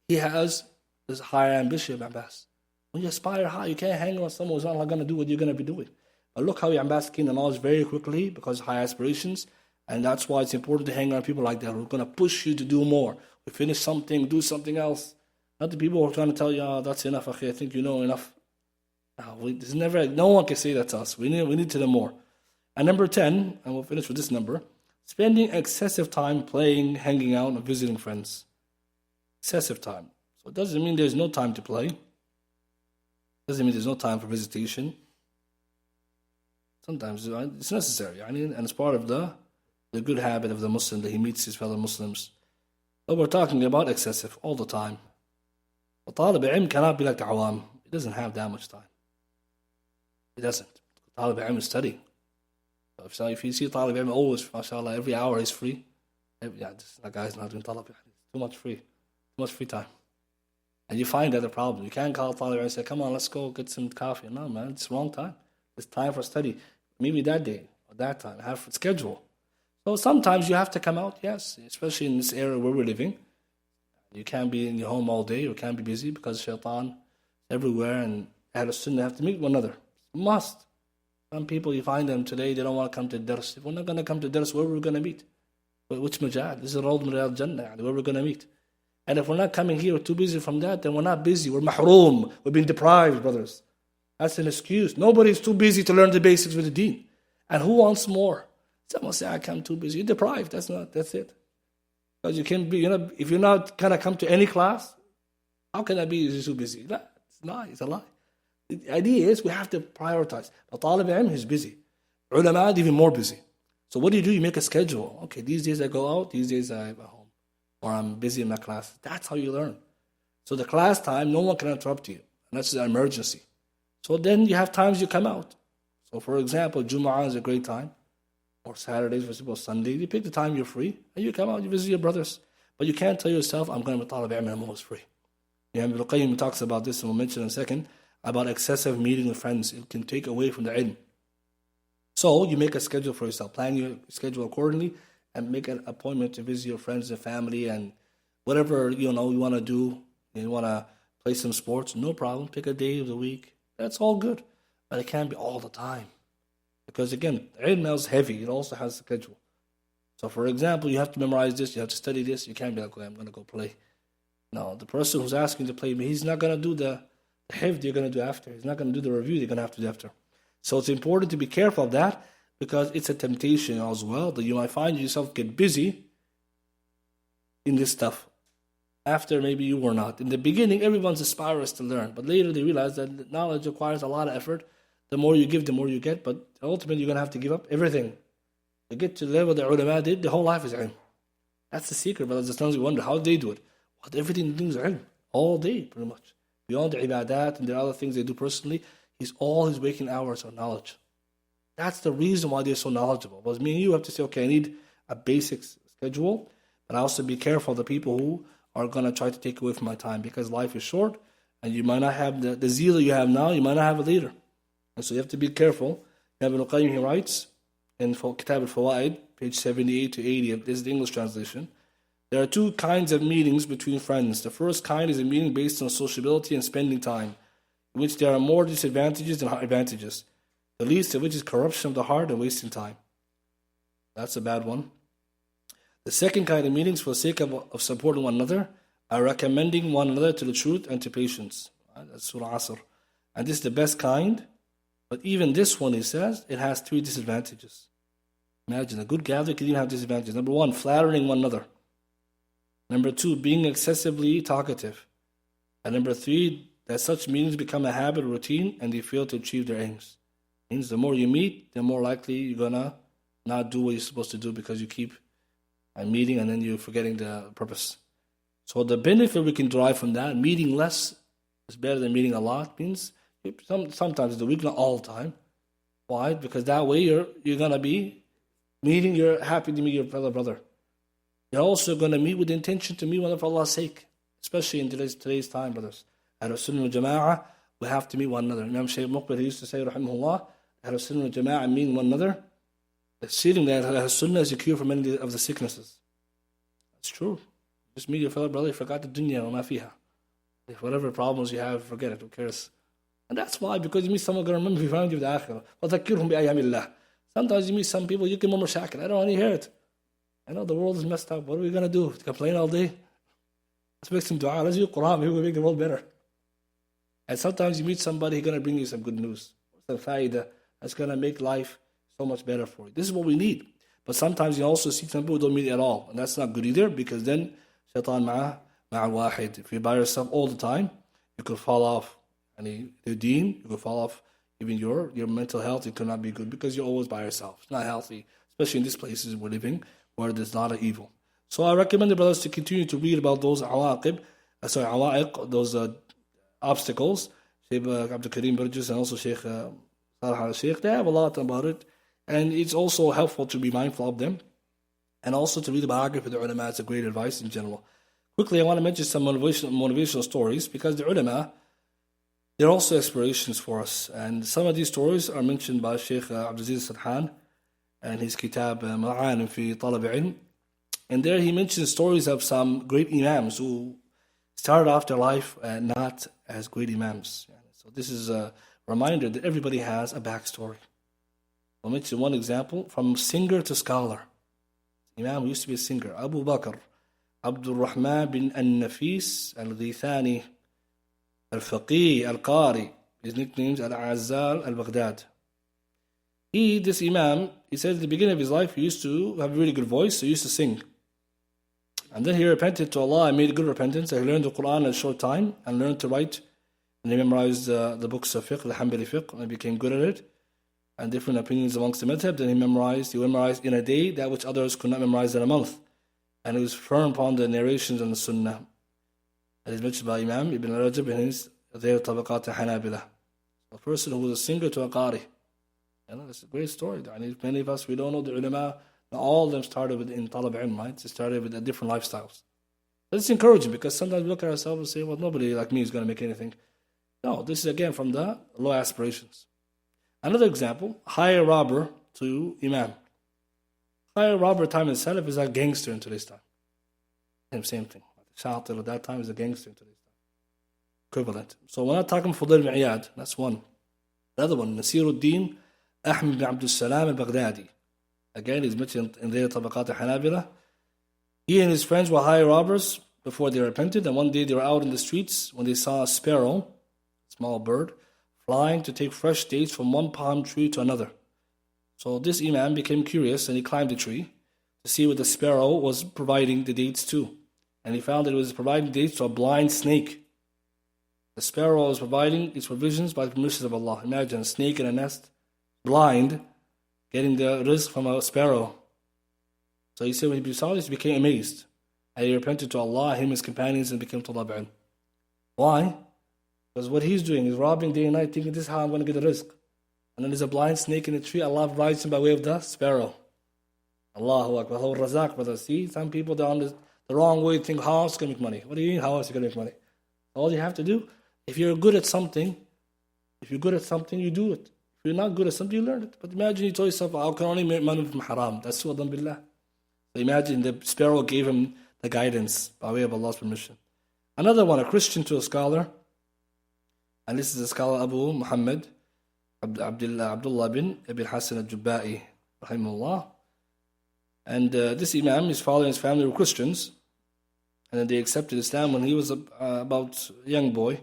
he has this higher ambition, Ibn Abbas. When you aspire high, you can't hang on someone who's not going to do what you're going to be doing. But look how Ibn Abbas gained the knowledge very quickly because of high aspirations. And that's why it's important to hang around people like that who are going to push you to do more. We finish something, do something else. Not the people who are trying to tell you, oh, that's enough, okay, I think you know enough. No one can say that to us. We need to know more. And number 10, and we'll finish with this number, spending excessive time playing, hanging out, and visiting friends. Excessive time. So it doesn't mean there's no time to play. It doesn't mean there's no time for visitation. Sometimes it's necessary. And it's part of the good habit of the Muslim that he meets his fellow Muslims. But we're talking about excessive all the time. But Talib al-Ilm cannot be like the Awam. He doesn't have that much time. He doesn't. Talib al-Ilm is studying. So if you see Talib al-Ilm always, mashallah, every hour is free. That guy's not doing Talib al-Ilm. Too much free time. And you find that a problem. You can't call Talib al-Ilm and say, come on, let's go get some coffee. No, man, it's the wrong time. It's time for study. Maybe that day or that time. Have a schedule. So sometimes you have to come out, yes, especially in this area where we're living. You can't be in your home all day or can't be busy because shaitan everywhere and Ahlul Sunnah have to meet one another. Must. Some people, you find them today, they don't want to come to Dars. If we're not going to come to Dars, where are we going to meet? Which majal? This is the Rawd min Riyadh Jannah, where we're going to meet. And if we're not coming here, we're too busy from that, then we're not busy. We're mahroom. We're being deprived, brothers. That's an excuse. Nobody's too busy to learn the basics of the deen. And who wants more? Someone say, I'm too busy. You're deprived. That's it. Because you can be, if you're not going to come to any class, how can that be you're too busy? No, it's not. It's a lie. The idea is we have to prioritize. But Talib al-Ilm is busy. Ulama are even more busy. So what do? You make a schedule. Okay, these days I go out, these days I'm at home. Or I'm busy in my class. That's how you learn. So the class time, no one can interrupt you. Unless it's an emergency. So then you have times you come out. So for example, Jumu'ah is a great time. Or Saturdays, for example, Sunday. You pick the time you're free. And you come out, you visit your brothers. But you can't tell yourself, I'm going to be Talib al-Ilm and I'm always free. Ibn Qayyim talks about this, and we'll mention in a second, about excessive meeting with friends. It can take away from the ilm. So you make a schedule for yourself. Plan your schedule accordingly and make an appointment to visit your friends and family and whatever you want to do. You want to play some sports, no problem. Pick a day of the week. That's all good. But it can't be all the time. Because again, ilm is heavy. It also has a schedule. So for example, you have to memorize this, you have to study this. You can't be like, okay, I'm going to go play. No, the person who's asking to play, he's not going to do the hifd you're going to do after. He's not going to do the review you're going to have to do after. So it's important to be careful of that because it's a temptation as well that you might find yourself get busy in this stuff. After maybe you were not. In the beginning, everyone's aspires to learn. But later they realize that knowledge requires a lot of effort. The more you give, the more you get. But ultimately, you're going to have to give up everything. To get to the level that ulama did, the whole life is ilm. That's the secret, but sometimes we wonder, how did they do it? What everything they do is ilm. All day, pretty much. Beyond the ibadat and the other things they do personally, all his waking hours are knowledge. That's the reason why they're so knowledgeable. Because me and you have to say, okay, I need a basic schedule, but I also be careful of the people who are going to try to take away from my time because life is short and you might not have the zeal that you have now, you might not have it later. And so you have to be careful. Ibn Qayyim, he writes in Kitab al-Fawaid, page 78 to 80, this is the English translation. There are two kinds of meetings between friends. The first kind is a meeting based on sociability and spending time, in which there are more disadvantages than advantages, the least of which is corruption of the heart and wasting time. That's a bad one. The second kind of meetings, for the sake of supporting one another, are recommending one another to the truth and to patience. That's Surah Asr. And this is the best kind. But even this one, he says, it has three disadvantages. Imagine, a good gathering can even have disadvantages. Number one, flattering one another. Number two, being excessively talkative. And number three, that such meetings become a habit or routine and they fail to achieve their aims. Means the more you meet, the more likely you're going to not do what you're supposed to do because you keep meeting and then you're forgetting the purpose. So the benefit we can derive from that, meeting less is better than meeting a lot, means sometimes the week, not all the time. Why? Because that way you're going to be meeting, you're happy to meet your fellow brother. You're also going to meet with the intention to meet one for Allah's sake, especially in today's time, brothers. Ahl Sunnah wal Jama'ah, we have to meet one another. Imam Shaykh Muqbil, he used to say, rahimahullah, Ahl Sunnah wal Jama'ah meet one another. The seating that Ahl Sunnah is a cure for many of the sicknesses. That's true. Just meet your fellow brother, you forgot the dunya wa ma fiha. If whatever problems you have, forget it, who cares? And that's why, because you meet someone going to remember you remind you of the akhirah. وَذَكِّرْهُمْ بِأَيَّامِ اللَّهِ. Sometimes you meet some people, you give them mashakil. I don't want to hear it. I know the world is messed up. What are we going to do? Complain all day? Let's make some dua. Let's do Quran. Maybe we'll make the world better. And sometimes you meet somebody, he's going to bring you some good news. Some fa'idah that's going to make life so much better for you. This is what we need. But sometimes you also see some people who don't meet at all. And that's not good either, because then shaitan ma'a wahid. If you're by yourself all the time, you could fall off the deen, you could fall off even your mental health. It could not be good because you're always by yourself. It's not healthy, especially in these places we're living where there's a lot of evil. So I recommend the brothers to continue to read about those awaiq, those obstacles. Sheikh Abdul Karim Burgess and also Sheikh Salah al-Sheikh, they have a lot about it. And it's also helpful to be mindful of them. And also to read the biography of the ulama. It's a great advice in general. Quickly, I want to mention some motivational stories, because the ulama, they're also inspirations for us. And some of these stories are mentioned by Sheikh Abdul Sadhan and his kitab Ma'anim fi Talab Ilm. And there he mentions stories of some great imams who started off their life not as great imams. So this is a reminder that everybody has a backstory. I'll mention one example, from singer to scholar. Imam used to be a singer. Abu Bakr, Abdul Rahman bin al-Nafis al-Ghithani, al-Faqih, al-Qari. His nicknames Al-Azzal al-Baghdad. This Imam, he said at the beginning of his life, he used to have a really good voice, so he used to sing. And then he repented to Allah and made a good repentance. He learned the Quran in a short time and learned to write. And he memorized the books of fiqh, the Hanbali fiqh, and became good at it. And different opinions amongst the madhab. Then he memorized in a day that which others could not memorize in a month. And he was firm upon the narrations and the sunnah. That is mentioned by Imam Ibn Rajab in his Their Tabaqat Hanabila. A person who was a singer to a qari. That's a great story. Many of us, we don't know the ulama. Not all of them started in talab ilm, right? They started with different lifestyles. But it's encouraging, because sometimes we look at ourselves and say, well, nobody like me is going to make anything. No, this is again from the low aspirations. Another example, hire robber to Imam. Hire robber time in Salaf is like gangster in today's time. Same thing. Shatir at that time is a gangster in today's time. Equivalent. So we're not talking Fudail bin Iyad. That's one. The other one, Nasiruddin Ahmed bin Abdul Salam al-Baghdadi. Again, he's mentioned in their Tabaqat al-Hanabila. He and his friends were hire robbers before they repented, and one day they were out in the streets when they saw a sparrow, a small bird, flying to take fresh dates from one palm tree to another. So this Imam became curious and he climbed the tree to see what the sparrow was providing the dates to. And he found that it was providing dates to a blind snake. The sparrow was providing its provisions by the permission of Allah. Imagine a snake in a nest, blind, getting the rizq from a sparrow. So he said when he saw this, he became amazed. And he repented to Allah, him and his companions, and became talab ilm. Why? Because what he's doing is robbing day and night, thinking this is how I'm going to get the rizq. And then there's a blind snake in the tree, Allah provides him by way of the sparrow. Allahu Akbar. Razaq, brothers. See, some people, they're on the wrong way, think, how else can you make money? What do you mean, how else you going to make money? All you have to do, if you're good at something, you do it. If you're not good at something, you learn it. But imagine you told yourself, I can only make money from haram. That's su'adan billah. So imagine the sparrow gave him the guidance by way of Allah's permission. Another one, a Christian to a scholar, and this is the scholar Abu Muhammad Abdullah bin Hassan al-Jubba'i, rahimahullah. And this Imam, his father and his family were Christians, and then they accepted Islam when he was about a young boy.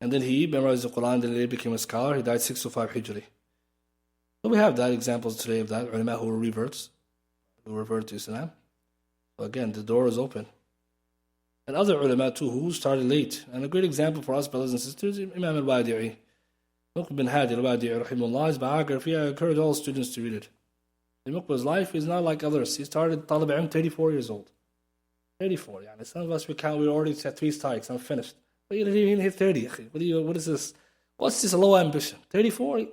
And then he memorized the Quran, then he became a scholar. He died 605 Hijri. So we have that examples today of that, ulama who were reverts, who revert to Islam. So again, the door is open. And other ulama too, who started late. And a great example for us, brothers and sisters, Imam al-Wadi'i. Muqbil bin Hadi al-Wadi'i, rahimahullah, his biography, I encourage all students to read it. Muqbil's life is not like others. He started Talib Ilm 34 years old. 34, yeah. Some of us, we already set 3 strikes, I'm finished. But you didn't even hit 30. What is this? What's this low ambition? 34?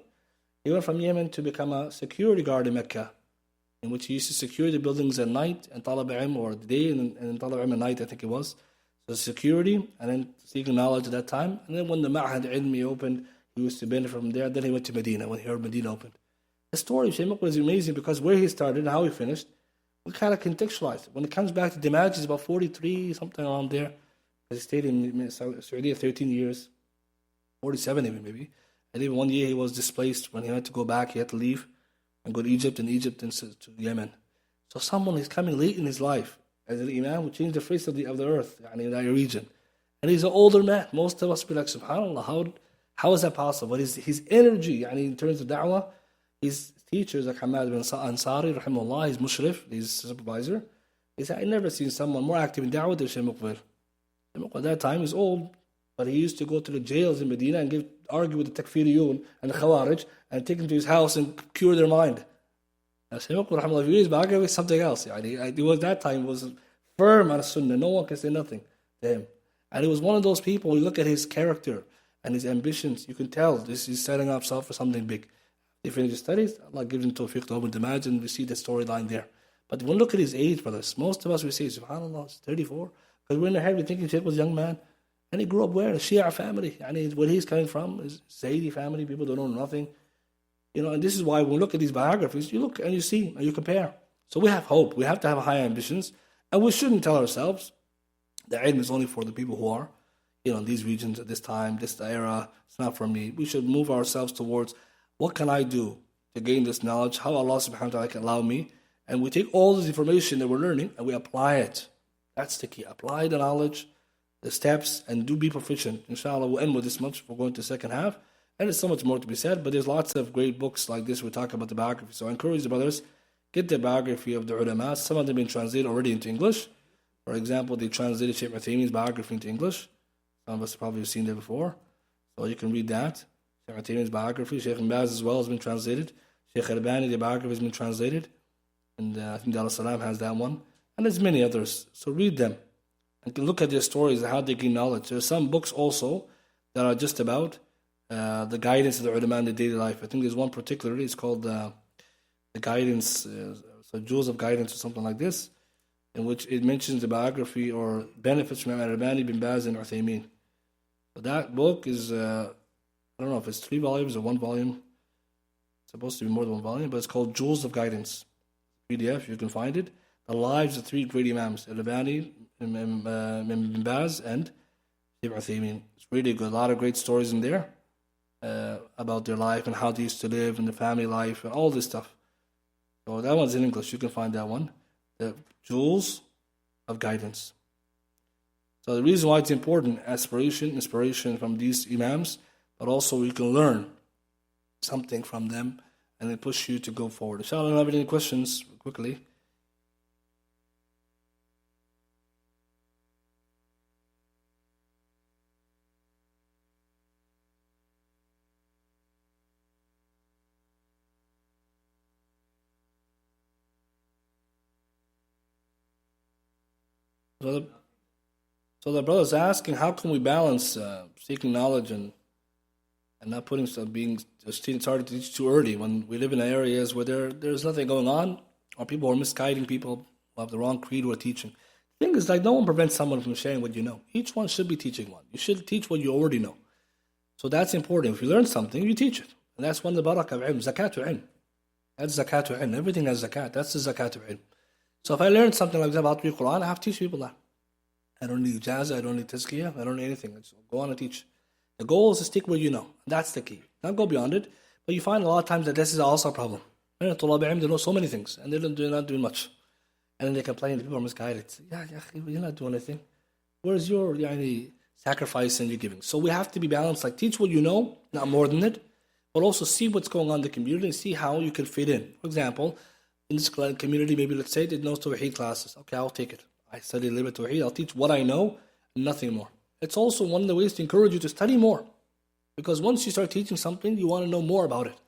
He went from Yemen to become a security guard in Mecca, in which he used to secure the buildings at night and Talib Ilm, or the day, and Talib Ilm at night, I think it was. So security, and then seeking knowledge at that time. And then when the Ma'had Ilmi opened, he used to benefit from there. Then he went to Medina when he heard Medina opened. The story of Shaykh Muqbil is amazing because where he started and how he finished, we kind of contextualize it. When it comes back to Damaj, he's about 43, something around there. He stayed in Saudi 13 years, 47 even maybe. And even one year he was displaced. When he had to go back, he had to leave and go to Egypt, and Egypt and to Yemen. So someone is coming late in his life as an Imam who changed the face of the earth in that region. And he's an older man. Most of us be like, SubhanAllah, how is that possible? But his energy, in terms of da'wah, his teachers like Hamad bin Ansari, rahimahullah, his mushrif, his supervisor, he said, I never seen someone more active in da'wah than Shaykh Muqbil. At that time, he's old, but he used to go to the jails in Medina and argue with the Takfiriyun and the Khawarij and take them to his house and cure their mind. Now, Shaykh Muqbil, rahimahullah, if you read Baqir, was something else. It was that time, he was firm on Sunnah. No one can say nothing to him. And he was one of those people, you look at his character and his ambitions, you can tell he's setting himself for something big. If he finishes studies, Allah gives him tawfiq to open the Damaj, and we see the storyline there. But when we look at his age, brothers, most of us, we say, SubhanAllah, it's 34. Because we're in the head, we're thinking Shaykh was a young man. And he grew up where? A Shia family. Where he's coming from is Zaidi family, people don't know nothing. And this is why when we look at these biographies, you look and you see, and you compare. So we have hope. We have to have high ambitions. And we shouldn't tell ourselves that ilm is only for the people who are, in these regions at this time, this era. It's not for me. We should move ourselves towards, what can I do to gain this knowledge? How Allah subhanahu wa ta'ala can allow me? And we take all this information that we're learning and we apply it. That's the key. Apply the knowledge, the steps, and do be proficient. Inshallah, we'll end with this much. We're going to the second half. And there's so much more to be said, but there's lots of great books like this. We talk about the biography. So I encourage the brothers, get the biography of the ulama. Some of them have been translated already into English. For example, they translated Shaykh Uthaymeen's biography into English. Some of us probably have seen that before. So you can read that. Shaykh Uthaymeen's biography. Shaykh Ibn Baz as well has been translated. Shaykh Albani, the biography has been translated. And I think Dar al-Salam has that one. And there's many others. So read them. And can look at their stories and how they gain knowledge. There are some books also that are just about the guidance of the ulama in the daily life. I think there's one particularly. It's called the guidance, so Jewels of Guidance or something like this, in which it mentions the biography or benefits from Al-Albani, bin Baz, and Uthaymeen. So that book is, I don't know if it's 3 volumes or 1 volume. It's supposed to be more than 1 volume, but it's called Jewels of Guidance. PDF, you can find it. The lives of 3 great Imams, Al-Albani, bin Baz, and Shaykh Uthaymeen. It's really good. A lot of great stories in there about their life and how they used to live and the family life and all this stuff. So that one's in English. You can find that one. The Jewels of Guidance. So the reason why it's important, inspiration from these Imams, but also you can learn something from them and it push you to go forward. Inshallah, I don't have any questions quickly. So the brother's asking, how can we balance seeking knowledge and not putting starting to teach too early when we live in areas where there's nothing going on, or people are misguiding people who have the wrong creed who are teaching. The thing is, no one prevents someone from sharing what you know. Each one should be teaching one. You should teach what you already know. So that's important. If you learn something, you teach it. And that's one of the barakah of ilm, zakat ilm. That's zakat ilm. Everything has zakat. That's the zakat ilm. So if I learn something like that about the Quran, I have to teach people that. I don't need ijazah, I don't need tazkiyah, I don't need anything. I just go on and teach. The goal is to stick where you know. That's the key. Not go beyond it. But you find a lot of times that this is also a problem. They know so many things and they're not doing much. And then they complain, people are misguided. Yeah, you're not doing anything. Where's your sacrifice and your giving? So we have to be balanced, like teach what you know, not more than it, but also see what's going on in the community and see how you can fit in. For example, in this community, maybe let's say they know Tawheed classes. Okay, I'll take it. I study a little bit Tawheed, I'll teach what I know, nothing more. It's also one of the ways to encourage you to study more. Because once you start teaching something, you want to know more about it.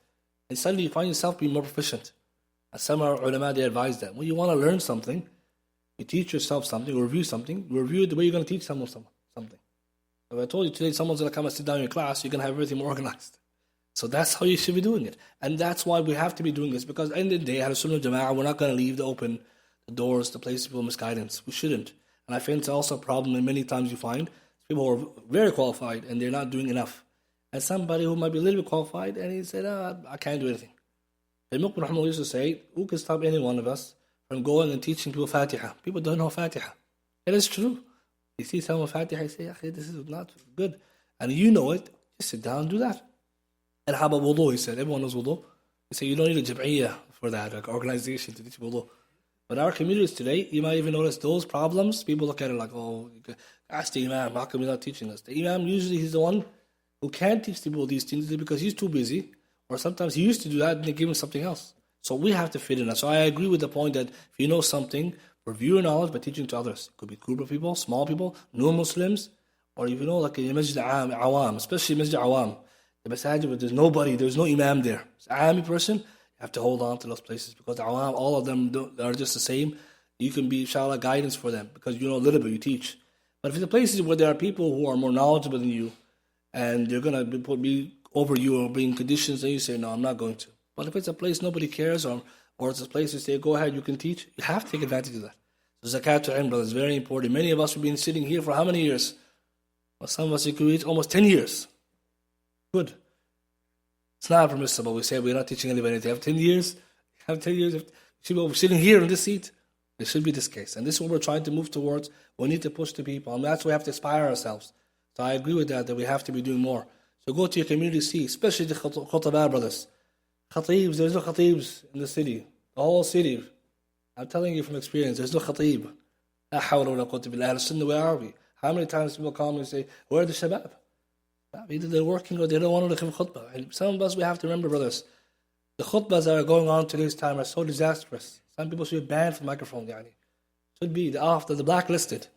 And suddenly you find yourself being more proficient. As some ulama, they advise that. When you want to learn something, you teach yourself something, or review something, you review it the way you're going to teach someone something. If I told you today someone's going to come and sit down in your class, you're going to have everything more organized. So that's how you should be doing it. And that's why we have to be doing this. Because at the end of the day, Ahlul Sunnah Jama'ah, we're not going to leave the doors, the place people misguidance. We shouldn't. And I think it's also a problem that many times you find people who are very qualified and they're not doing enough. And somebody who might be a little bit qualified and he said, I can't do anything. And Muqbil Rahman used to say, who can stop any one of us from going and teaching people Fatiha? People don't know Fatiha. It is true. You see someone Fatiha, you say, this is not good. And you know it, just sit down and do that. And how about wudu? He said, everyone knows wudu. He said, you don't need a jam'iyah for that, like organization to teach wudu. But our communities today, you might even notice those problems, people look at it like, ask the imam, how come he's not teaching us? The imam, usually he's the one who can't teach people these things because he's too busy, or sometimes he used to do that and they give him something else. So we have to fit in that. So I agree with the point that if you know something, review your knowledge by teaching to others. It could be a group of people, small people, new Muslims, or if you know, like in Masjid Awam, especially Masjid Awam, the masajid where there's nobody, there's no imam there. It's an Awami person, you have to hold on to those places because the Awam, all of them are just the same. You can be, inshallah, guidance for them because you know a little bit, you teach. But if it's the places where there are people who are more knowledgeable than you, and they're going to be over you or bring conditions, then you say, no, I'm not going to. But if it's a place nobody cares, or it's a place you say, go ahead, you can teach, you have to take advantage of that. So zakat to ilm, is very important. Many of us have been sitting here for how many years? Well, some of us, you could reach almost 10 years. Good. It's not permissible. We say we're not teaching anybody. If you have 10 years, you should be sitting here in this seat. It should be this case. And this is what we're trying to move towards. We need to push the people. And that's why we have to inspire ourselves. So I agree with that we have to be doing more. So go to your community, see, especially the khutbah brothers. Khatibs, there's no khatibs in the city. The whole city. I'm telling you from experience, there's no khatib. La hawla wa la quwwata billah. Ahlul Sunnah, where are we? How many times people call me and say, where are the shabab? Either they're working or they don't want to give khutbah. And some of us, we have to remember, brothers, the khutbahs that are going on today's time are so disastrous. Some people should be banned from the microphone. Should be the blacklisted.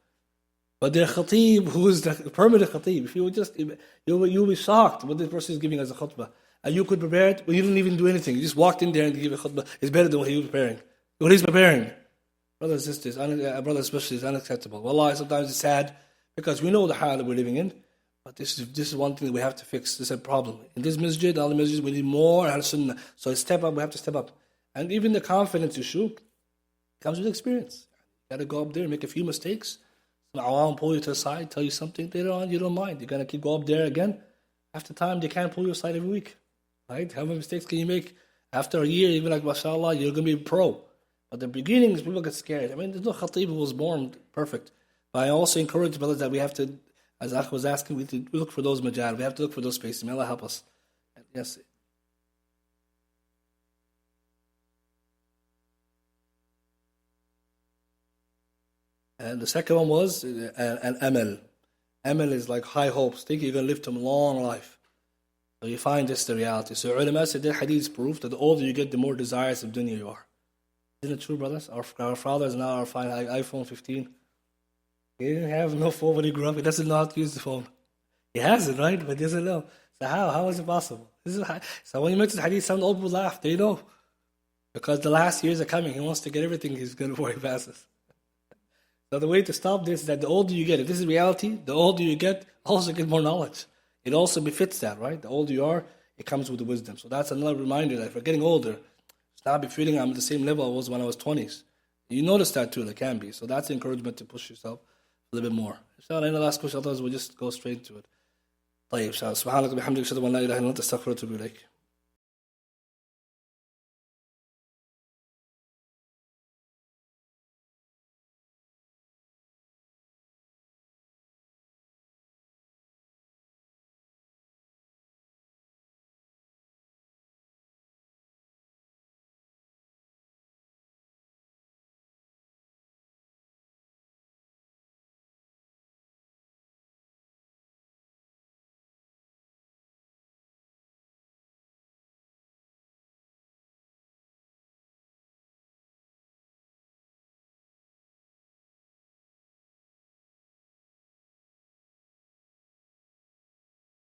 But their khatib, who is the permanent khatib, if you would just, you'll be shocked what this person is giving as a khutbah. And you could prepare it, but you didn't even do anything. You just walked in there and gave a khutbah. It's better than what he was preparing. What he's preparing. Brothers and sisters, brothers especially, is unacceptable. Wallahi, sometimes it's sad because we know the hal that we're living in. But this is one thing that we have to fix. This is a problem. In this masjid, all the masjids, we need more Ahlul Sunnah. So step up, we have to step up. And even the confidence issue comes with experience. You got to go up there and make a few mistakes. Some awam pull you to the side, tell you something. Later on, you don't mind. You're going to go up there again. After time, they can't pull you aside every week. Right? How many mistakes can you make? After a year, even like, mashallah, you're going to be a pro. But the beginnings, people get scared. I mean, there's no khatib who was born perfect. But I also encourage brothers that we have to, as Akh was asking, we look for those majal. We have to look for those spaces. May Allah help us. Yes. And the second one was an amal. Amal is like high hopes. Think you're going to live to a long life. So you find this the reality. So ulama said that hadith is proof that the older you get, the more desirous of dunya you are. Isn't it true, brothers? Our fathers now are finding iPhone 15. He didn't have no phone when he grew up. He doesn't know how to use the phone. He has it, right? But he doesn't know. So how is it possible? So when you mention hadith, some old people laugh. They know. Because the last years are coming. He wants to get everything he's going before he passes. So the way to stop this is that the older you get, if this is reality, the older you get, also get more knowledge. It also befits that, right? The older you are, it comes with the wisdom. So that's another reminder that if we're getting older, it's not be feeling I'm at the same level I was when I was 20s. You notice that too, there can be. So that's encouragement to push yourself a little bit more. Inshallah, in the last question, otherwise we'll just go straight to it. طيب, سبحانك وبحمدك أشهد أن لا إله إلا أنت أستغفرك وأتوب إليك.